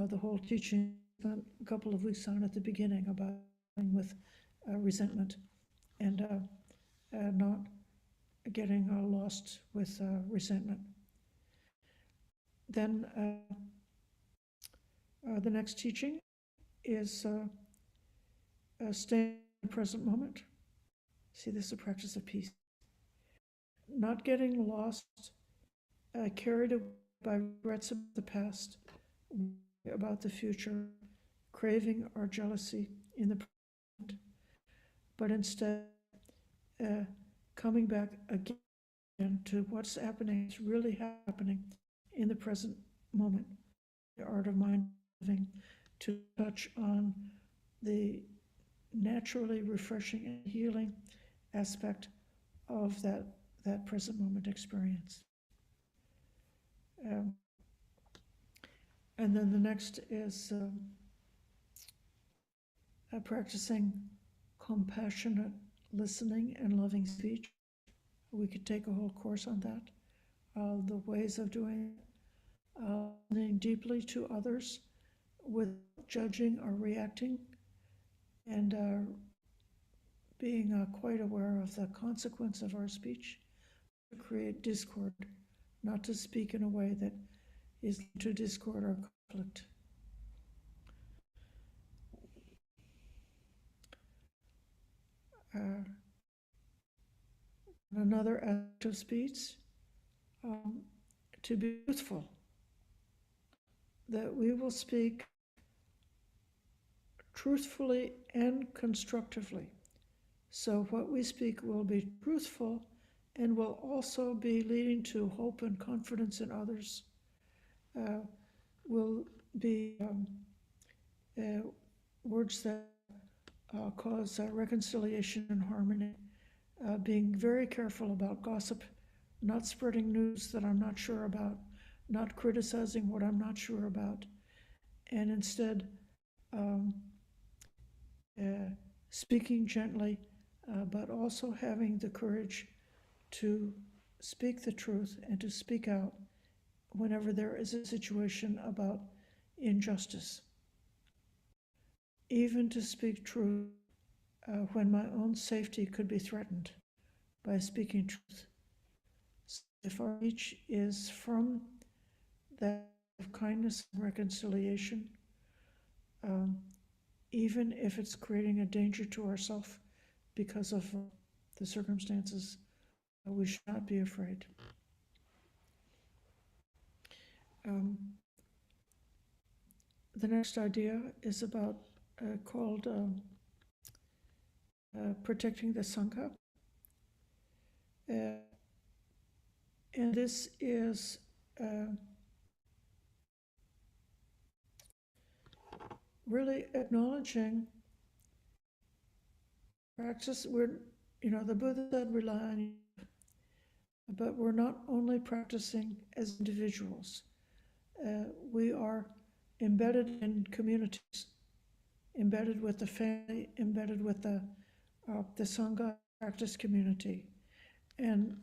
The whole teaching a couple of weeks on at the beginning about dealing with resentment and not getting lost with resentment. Then the next teaching is stay in the present moment. See, this is a practice of peace. Not getting lost, carried away by regrets of the past, about the future, craving or jealousy in the present, but instead coming back again to what's happening, is really happening in the present moment. The art of mind living, to touch on the naturally refreshing and healing aspect of that present moment experience. And then the next is practicing compassionate listening and loving speech. We could take a whole course on that. The ways of doing it, listening deeply to others without judging or reacting, and being quite aware of the consequence of our speech, to create discord, not to speak in a way that is to discord or conflict. Another act of speech, to be truthful, that we will speak truthfully and constructively. So what we speak will be truthful and will also be leading to hope and confidence in others, will be words that cause reconciliation and harmony, being very careful about gossip, not spreading news that I'm not sure about, not criticizing what I'm not sure about, and instead speaking gently, but also having the courage to speak the truth and to speak out whenever there is a situation about injustice. Even to speak truth when my own safety could be threatened by speaking truth. So if our speech is from that of kindness and reconciliation, even if it's creating a danger to ourselves because of the circumstances, we should not be afraid. The next idea is about called protecting the Sankha. And this is really acknowledging practice. We're the Buddha said rely on you, but we're not only practicing as individuals. We are embedded in communities, embedded with the family, embedded with the Sangha practice community. And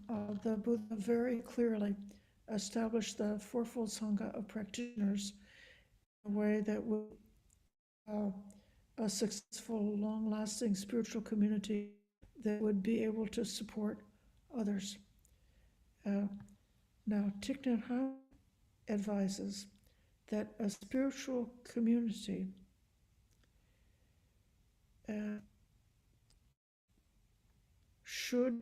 the Buddha very clearly established the Fourfold Sangha of practitioners in a way that would a successful, long-lasting spiritual community that would be able to support others. Now, Thich Nhat Hanh advises that a spiritual community should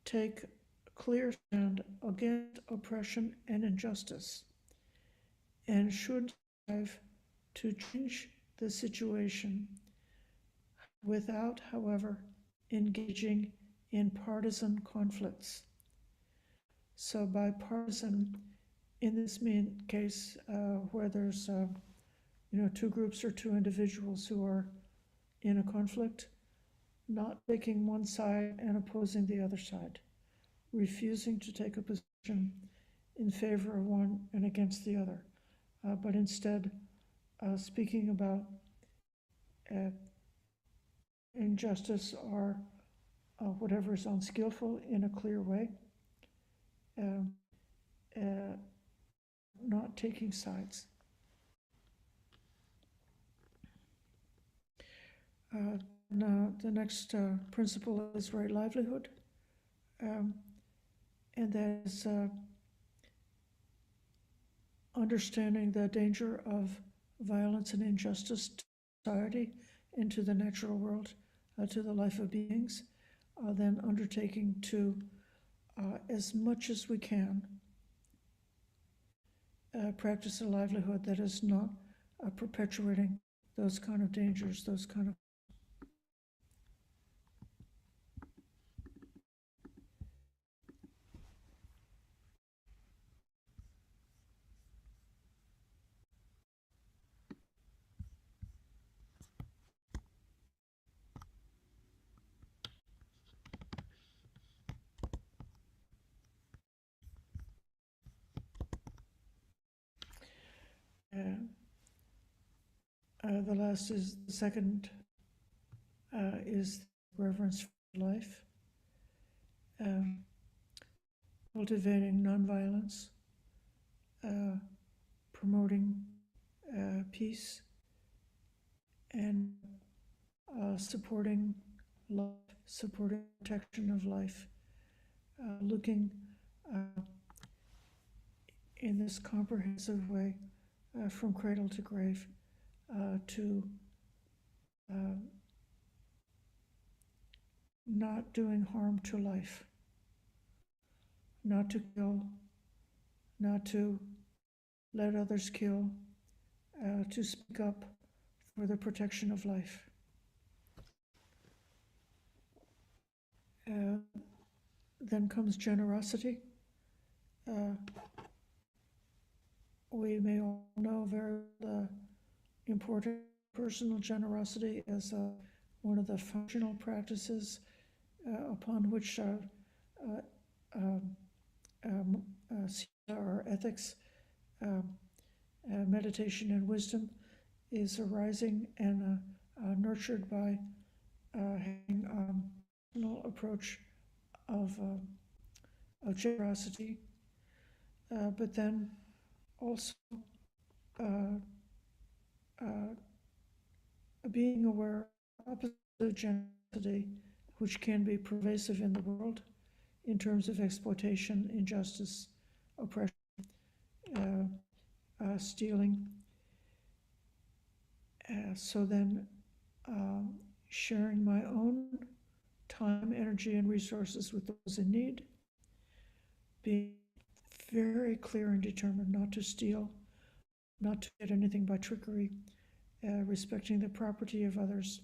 take a clear stand against oppression and injustice, and should strive to change the situation without, however, engaging in partisan conflicts. So by partisan, in this case, where there's two groups or two individuals who are in a conflict, not taking one side and opposing the other side, refusing to take a position in favor of one and against the other, but instead speaking about injustice or whatever is unskillful in a clear way, not taking sides. Now, the next principle is right livelihood, and that is understanding the danger of violence and injustice to society and to the natural world, to the life of beings, then undertaking to, as much as we can, practice a livelihood that is not perpetuating those kind of dangers, those kind of the last is the second is reverence for life, cultivating nonviolence, promoting peace, and supporting life, supporting protection of life, looking in this comprehensive way from cradle to grave to not doing harm to life, not to kill, not to let others kill, to speak up for the protection of life. Then comes generosity. We may all know very important personal generosity as one of the functional practices upon which our ethics, meditation, and wisdom is arising and nurtured by having a personal approach of generosity, but then also being aware of opposite generosity, which can be pervasive in the world in terms of exploitation, injustice, oppression, stealing. So then sharing my own time, energy, and resources with those in need, being very clear and determined not to steal, not to get anything by trickery, respecting the property of others,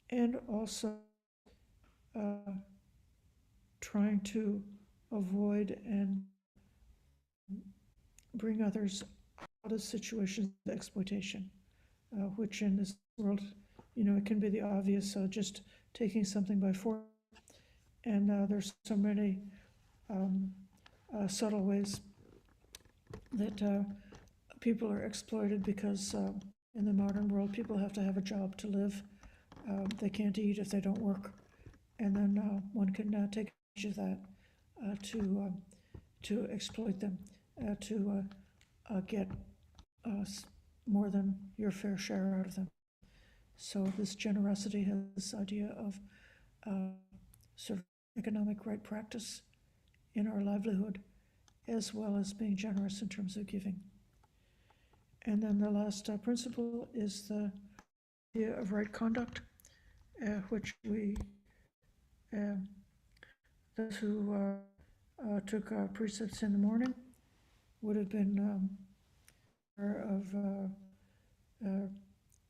and also trying to avoid and bring others out of situations of exploitation, which in this world, it can be the obvious, just taking something by force, And there's so many subtle ways that people are exploited because in the modern world, people have to have a job to live. They can't eat if they don't work. And then one can take advantage of that to exploit them, to get more than your fair share out of them. So this generosity has this idea of sort of economic right practice in our livelihood, as well as being generous in terms of giving. And then the last principle is the idea of right conduct, which we, those who took precepts in the morning would have been of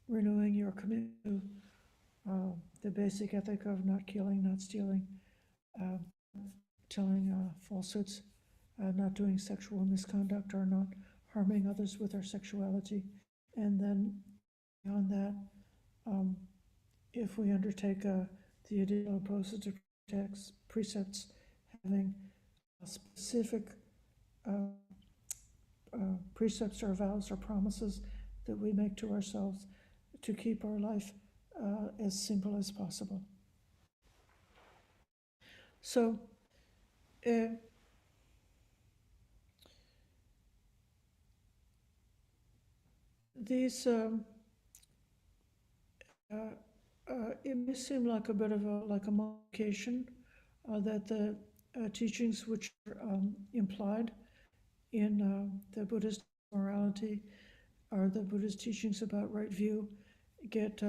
renewing your commitment to the basic ethic of not killing, not stealing, telling falsehoods, not doing sexual misconduct, or not harming others with our sexuality. And then beyond that, if we undertake the additional Uposatha precepts, having specific precepts or vows or promises that we make to ourselves to keep our life as simple as possible. So, these, it may seem like a bit of a modification that the teachings which are implied in the Buddhist morality or the Buddhist teachings about right view get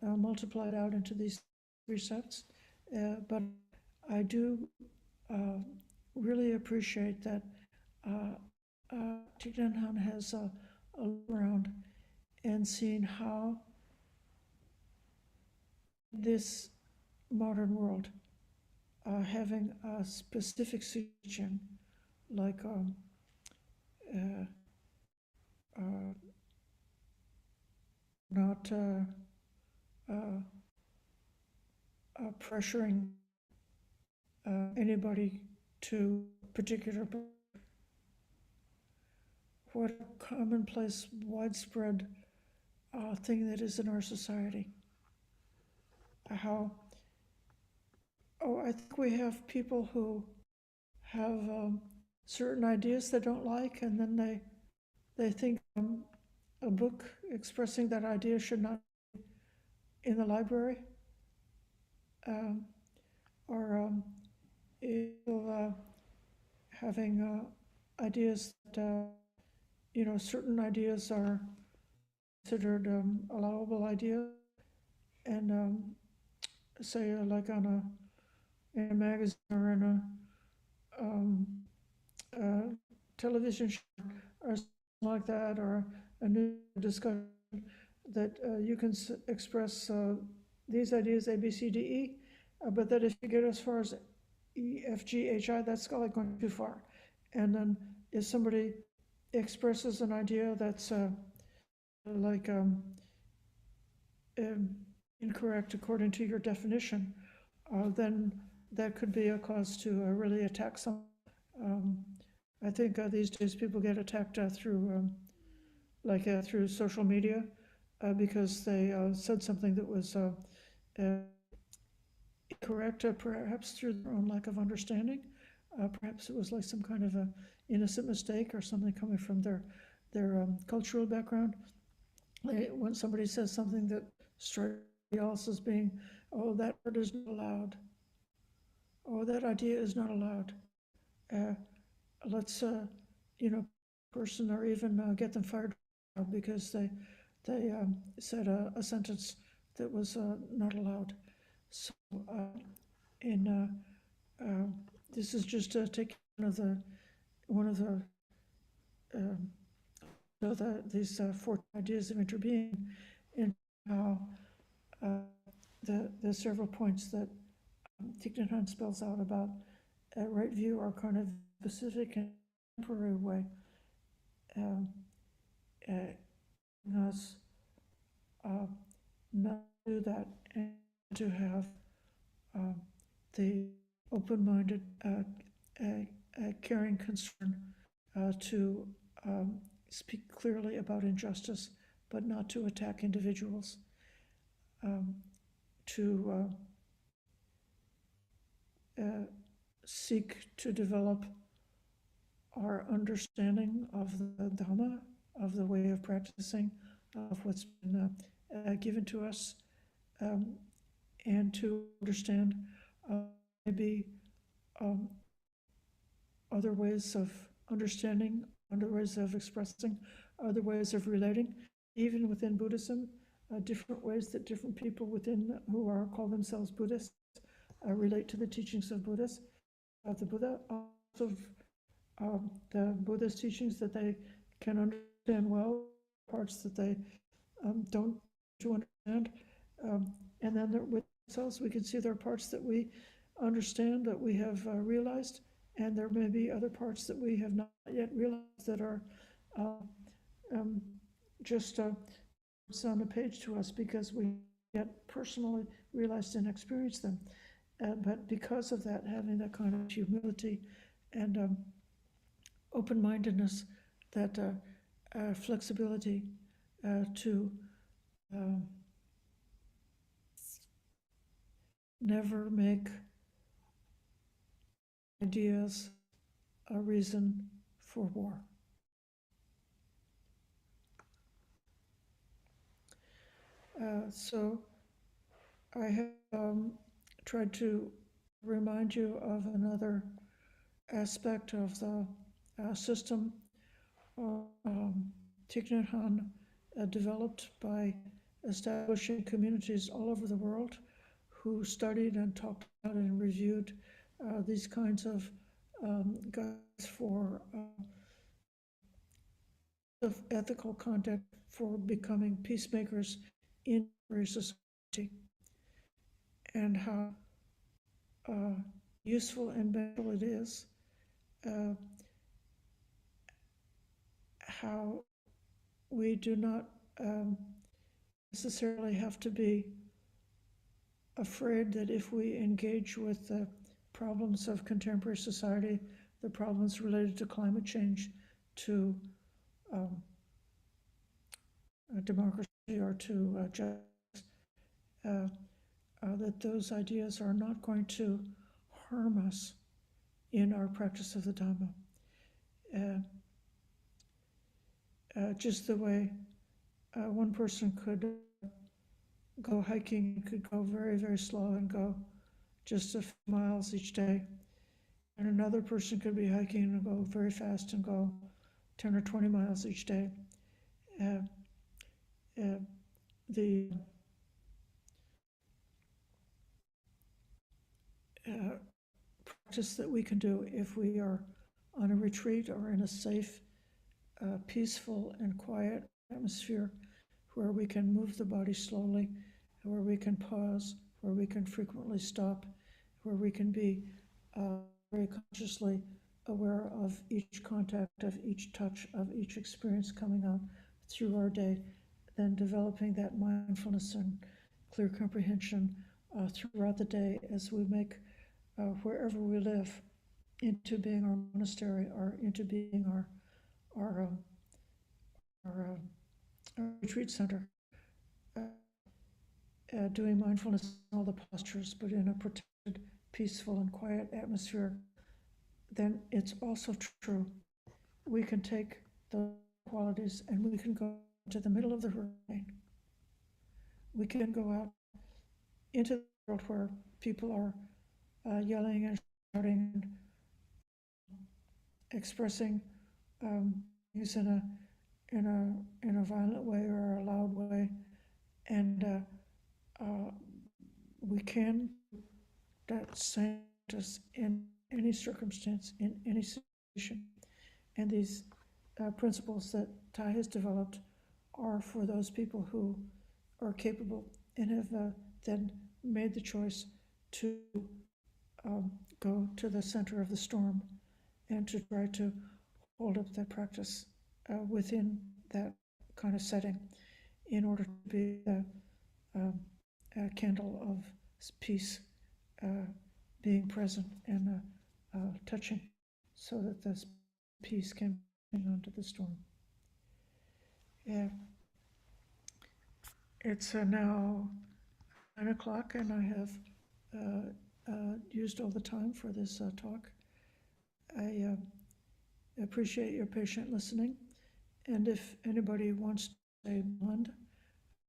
multiplied out into these precepts. But I do really appreciate that Thich Nhat Hanh has looked around and seen how this modern world, having a specific teaching like not pressuring anybody to particular, what a commonplace, widespread thing that is in our society. I think we have people who have certain ideas they don't like, and then they think a book expressing that idea should not be in the library, or people having ideas that certain ideas are considered allowable ideas, and say like in a magazine or in a television show or something like that, or a new discussion, that you can express these ideas A, B, C, D, E, but that if you get as far as E, F, G, H, I, that's like going too far. And then if somebody expresses an idea that's like incorrect according to your definition, then that could be a cause to really attack someone. I think these days people get attacked through through social media because they said something that was incorrect, perhaps through their own lack of understanding. Perhaps it was like some kind of a innocent mistake or something coming from their cultural background. When somebody says something that strikes somebody else as being, oh, that word is not allowed, oh, that idea is not allowed, let's person, or even get them fired because they said a sentence that was not allowed. So this is just taking one of these 4 ideas of interbeing, and how the several points that Thich Nhat Hanh spells out about right view are kind of specific and temporary way us not do that, and to have the open-minded, caring concern to speak clearly about injustice, but not to attack individuals, to seek to develop our understanding of the Dhamma, of the way of practicing, of what's been given to us, and to understand maybe other ways of understanding, other ways of expressing, other ways of relating, even within Buddhism, different ways that different people within who call themselves Buddhists relate to the teachings of the Buddha, also the Buddha's teachings that they can understand well, parts that they don't to understand, and then with themselves we can see there are parts that we understand, that we have realized, and there may be other parts that we have not yet realized that are just words on a page to us because we yet personally realized and experienced them. But because of that, having that kind of humility and open-mindedness, that flexibility to never make ideas a reason for war. So I have tried to remind you of another aspect of the system Thich Nhat Hanh developed by establishing communities all over the world who studied and talked about and reviewed these kinds of guides for of ethical conduct for becoming peacemakers in every society, and how useful and beneficial it is, how we do not necessarily have to be afraid that if we engage with the problems of contemporary society, the problems related to climate change, to democracy, or to justice, that those ideas are not going to harm us in our practice of the Dhamma. Just the way one person could go hiking, could go very, very slow and go just a few miles each day, and another person could be hiking and go very fast and go 10 or 20 miles each day. The practice that we can do if we are on a retreat or in a safe, peaceful and quiet atmosphere where we can move the body slowly, where we can pause, where we can frequently stop, where we can be very consciously aware of each contact, of each touch, of each experience coming out through our day, then developing that mindfulness and clear comprehension throughout the day as we make wherever we live into being our monastery, or into being our retreat center, doing mindfulness in all the postures, but in a protected, peaceful and quiet atmosphere. Then it's also true, we can take the qualities and we can go to the middle of the hurricane. We can go out into the world where people are yelling and shouting and expressing things in a violent way or a loud way, and we can do that same practice in any circumstance, in any situation. And these principles that Thai has developed are for those people who are capable and have then made the choice to go to the center of the storm and to try to hold up that practice within that kind of setting in order to be a candle of peace being present and touching, so that this peace can bring onto the storm. Yeah. It's now 9 o'clock, and I have used all the time for this talk. I appreciate your patient listening, and if anybody wants to say beyond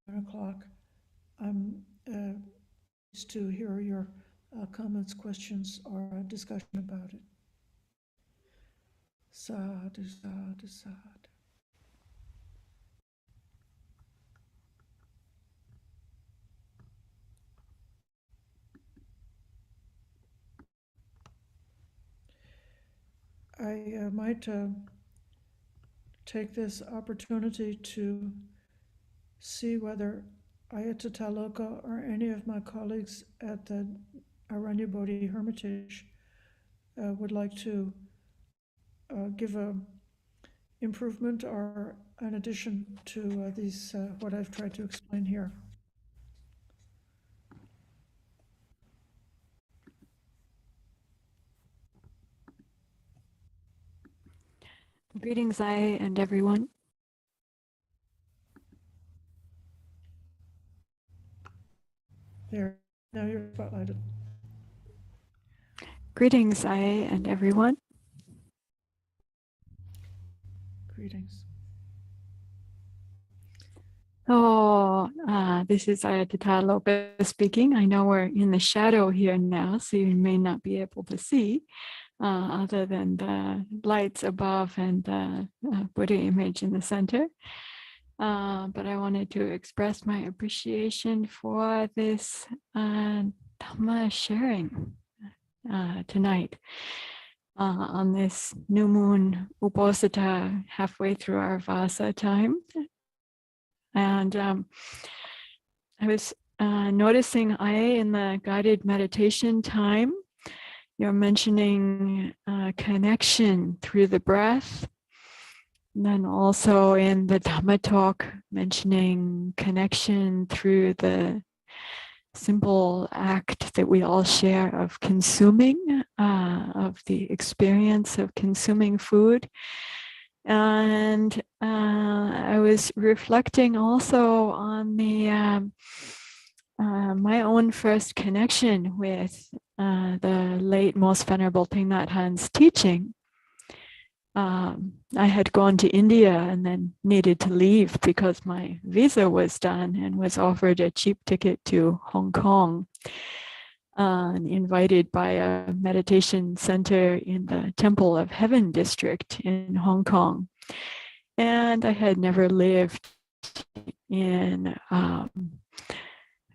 9 o'clock, I'm pleased to hear your comments, questions, or discussion about it. Sadhu, sadhu, sadhu. I might take this opportunity to see whether Ayatotaloka or any of my colleagues at the Aranya Bodhi Hermitage would like to give a improvement or an addition to these what I've tried to explain here. Greetings, I and everyone. There, now you're spotlighted. Greetings, I and everyone. Greetings. Oh, this is Ayatotaloka speaking. I know we're in the shadow here now, so you may not be able to see other than the lights above and the Buddha image in the center. But I wanted to express my appreciation for this Dhamma sharing tonight on this new moon Uposatha, halfway through our Vassa time. And I was noticing, in the guided meditation time, you're mentioning connection through the breath. And then also in the Dhamma talk, mentioning connection through the simple act that we all share of consuming, of the experience of consuming food. And I was reflecting also on the my own first connection with the late Most Venerable Thich Nhat Hanh's teaching. I had gone to India and then needed to leave because my visa was done, and was offered a cheap ticket to Hong Kong, and invited by a meditation center in the Temple of Heaven district in Hong Kong. And I had never lived in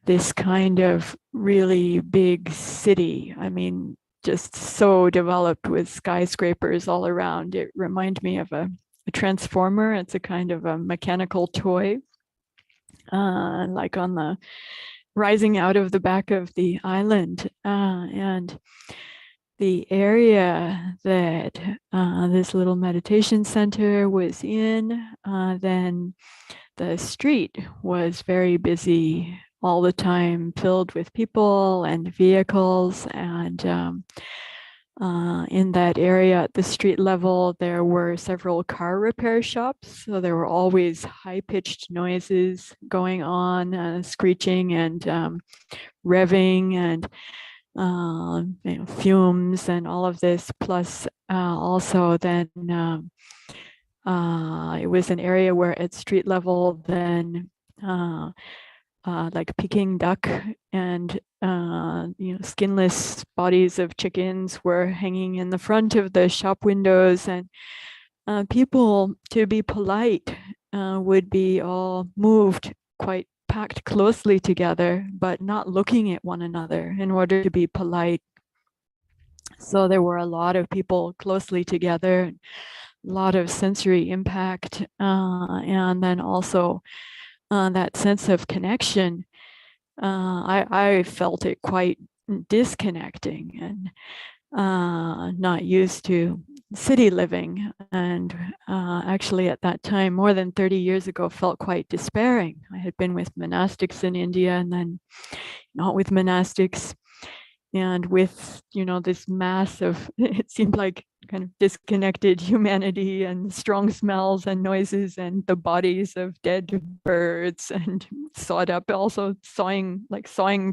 this kind of really big city. I mean, just so developed with skyscrapers all around. It reminded me of a transformer. It's a kind of a mechanical toy, like on the rising out of the back of the island. And the area that this little meditation center was in, then the street was very busy all the time, filled with people and vehicles. And in that area at the street level, there were several car repair shops. So there were always high-pitched noises going on, screeching and revving, and fumes and all of this. Plus also then it was an area where at street level then like Peking duck and skinless bodies of chickens were hanging in the front of the shop windows, and people, to be polite, would be all moved quite packed closely together, but not looking at one another in order to be polite. So there were a lot of people closely together, a lot of sensory impact, and then also that sense of connection. I felt it quite disconnecting, and not used to city living, and actually at that time, more than 30 years ago, felt quite despairing. I had been with monastics in India, and then not with monastics And with, this mass of, it seemed like kind of disconnected humanity and strong smells and noises and the bodies of dead birds and sawed up, also sawing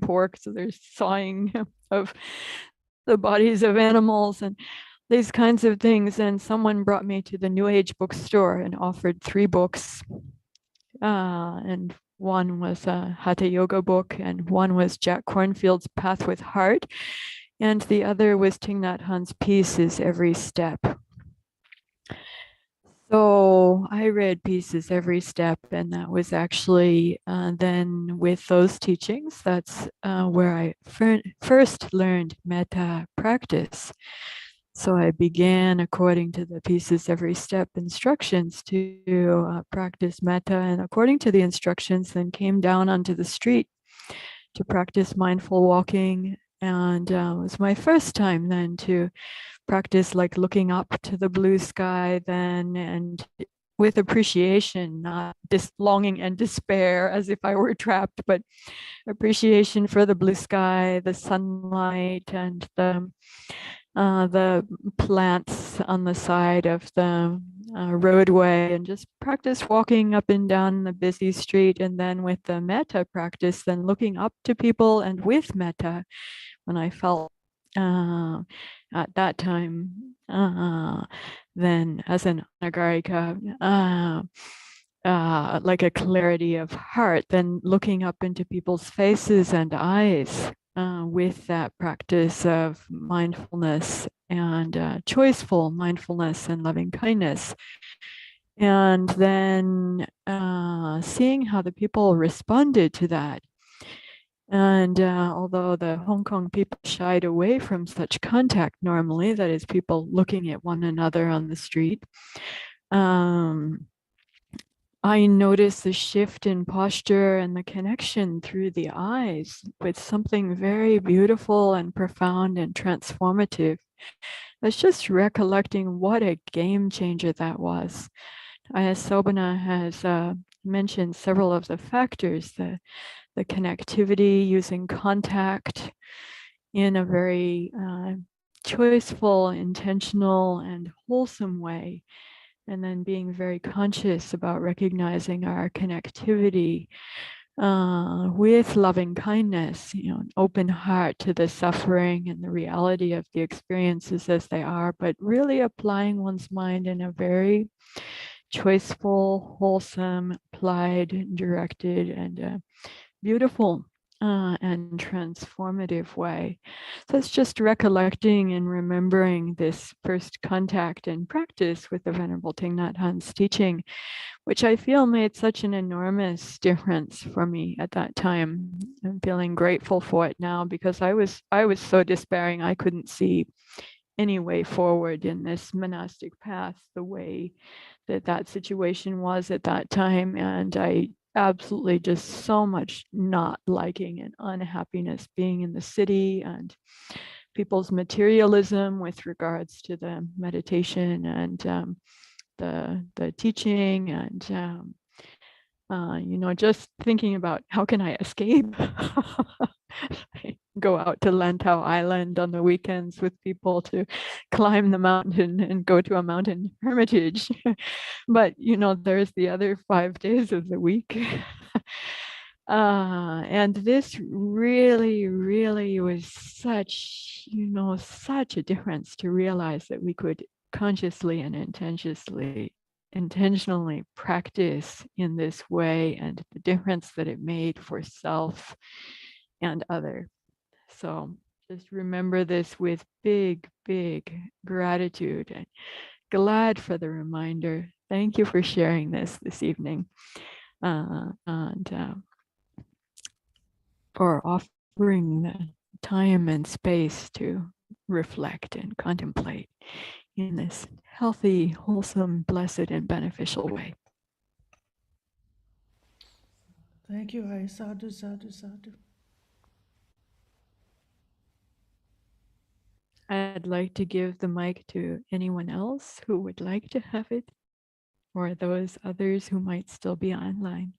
pork. So there's sawing of the bodies of animals and these kinds of things. And someone brought me to the New Age bookstore and offered 3 books. And one was a Hatha Yoga book, and one was Jack Kornfield's Path with Heart, and the other was Thich Nhat Hanh's Pieces Every Step. So I read Pieces Every Step, and that was actually then with those teachings, that's where I first learned metta practice. So I began, according to the Pieces Every Step instructions, to practice metta, and according to the instructions, then came down onto the street to practice mindful walking. And it was my first time then to practice like looking up to the blue sky then, and with appreciation, not longing and despair as if I were trapped, but appreciation for the blue sky, the sunlight, and the plants on the side of the roadway, and just practice walking up and down the busy street. And then with the metta practice, then looking up to people, and with metta, when I felt at that time, then as an anagarika, like a clarity of heart, then looking up into people's faces and eyes with that practice of mindfulness and choiceful mindfulness and loving kindness. And then seeing how the people responded to that. And although the Hong Kong people shied away from such contact normally, that is, people looking at one another on the street, I noticed the shift in posture and the connection through the eyes with something very beautiful and profound and transformative. I was just recollecting what a game changer that was. Sobana has mentioned several of the factors, the connectivity, using contact in a very choiceful, intentional, and wholesome way. And then being very conscious about recognizing our connectivity with loving kindness, an open heart to the suffering and the reality of the experiences as they are, but really applying one's mind in a very choiceful, wholesome, applied, directed, and beautiful and transformative way. So it's just recollecting and remembering this first contact and practice with the Venerable Thich Nhat Hanh's teaching, which I feel made such an enormous difference for me at that time. I'm feeling grateful for it now, because I was so despairing. I couldn't see any way forward in this monastic path the way that situation was at that time. And I absolutely just so much not liking and unhappiness being in the city, and people's materialism with regards to the meditation and the teaching, and just thinking about how can I escape. Go out to Lantau Island on the weekends with people to climb the mountain and go to a mountain hermitage. But there's the other 5 days of the week. And this really, really was such a difference to realize that we could consciously and intentionally practice in this way, and the difference that it made for self and other. So just remember this with big, big gratitude, and glad for the reminder. Thank you for sharing this evening, and for offering the time and space to reflect and contemplate in this healthy, wholesome, blessed, and beneficial way. Thank you, Ai. Sadhu, sadhu, sadhu. I'd like to give the mic to anyone else who would like to have it, or those others who might still be online.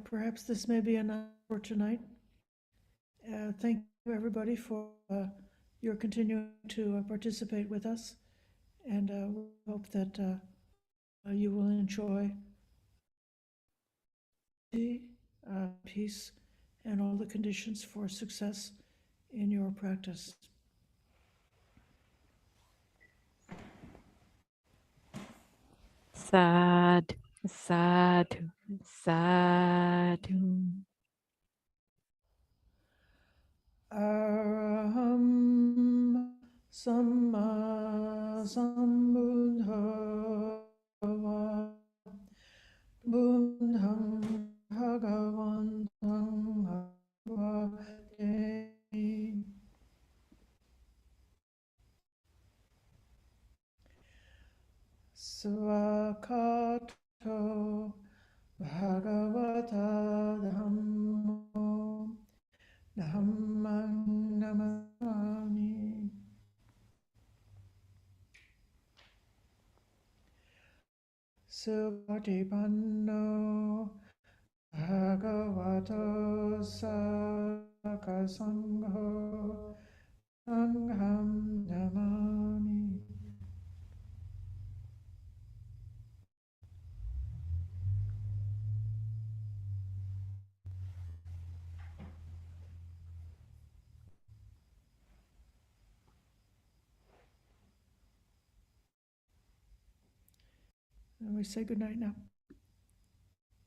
Perhaps this may be enough for tonight. Thank you, everybody, for your continuing to participate with us, and we hope that you will enjoy peace, and all the conditions for success in your practice. Sadhu, sadhu, sadhu. Araham Samma Sambuddhava Buddham Bhagavantam Bhagavate Svakato Bhagavata Dhammo Dhammang Namasami Suvatipanno Bhagavato Sangha Sangho Sangham Namami. And we say good night now.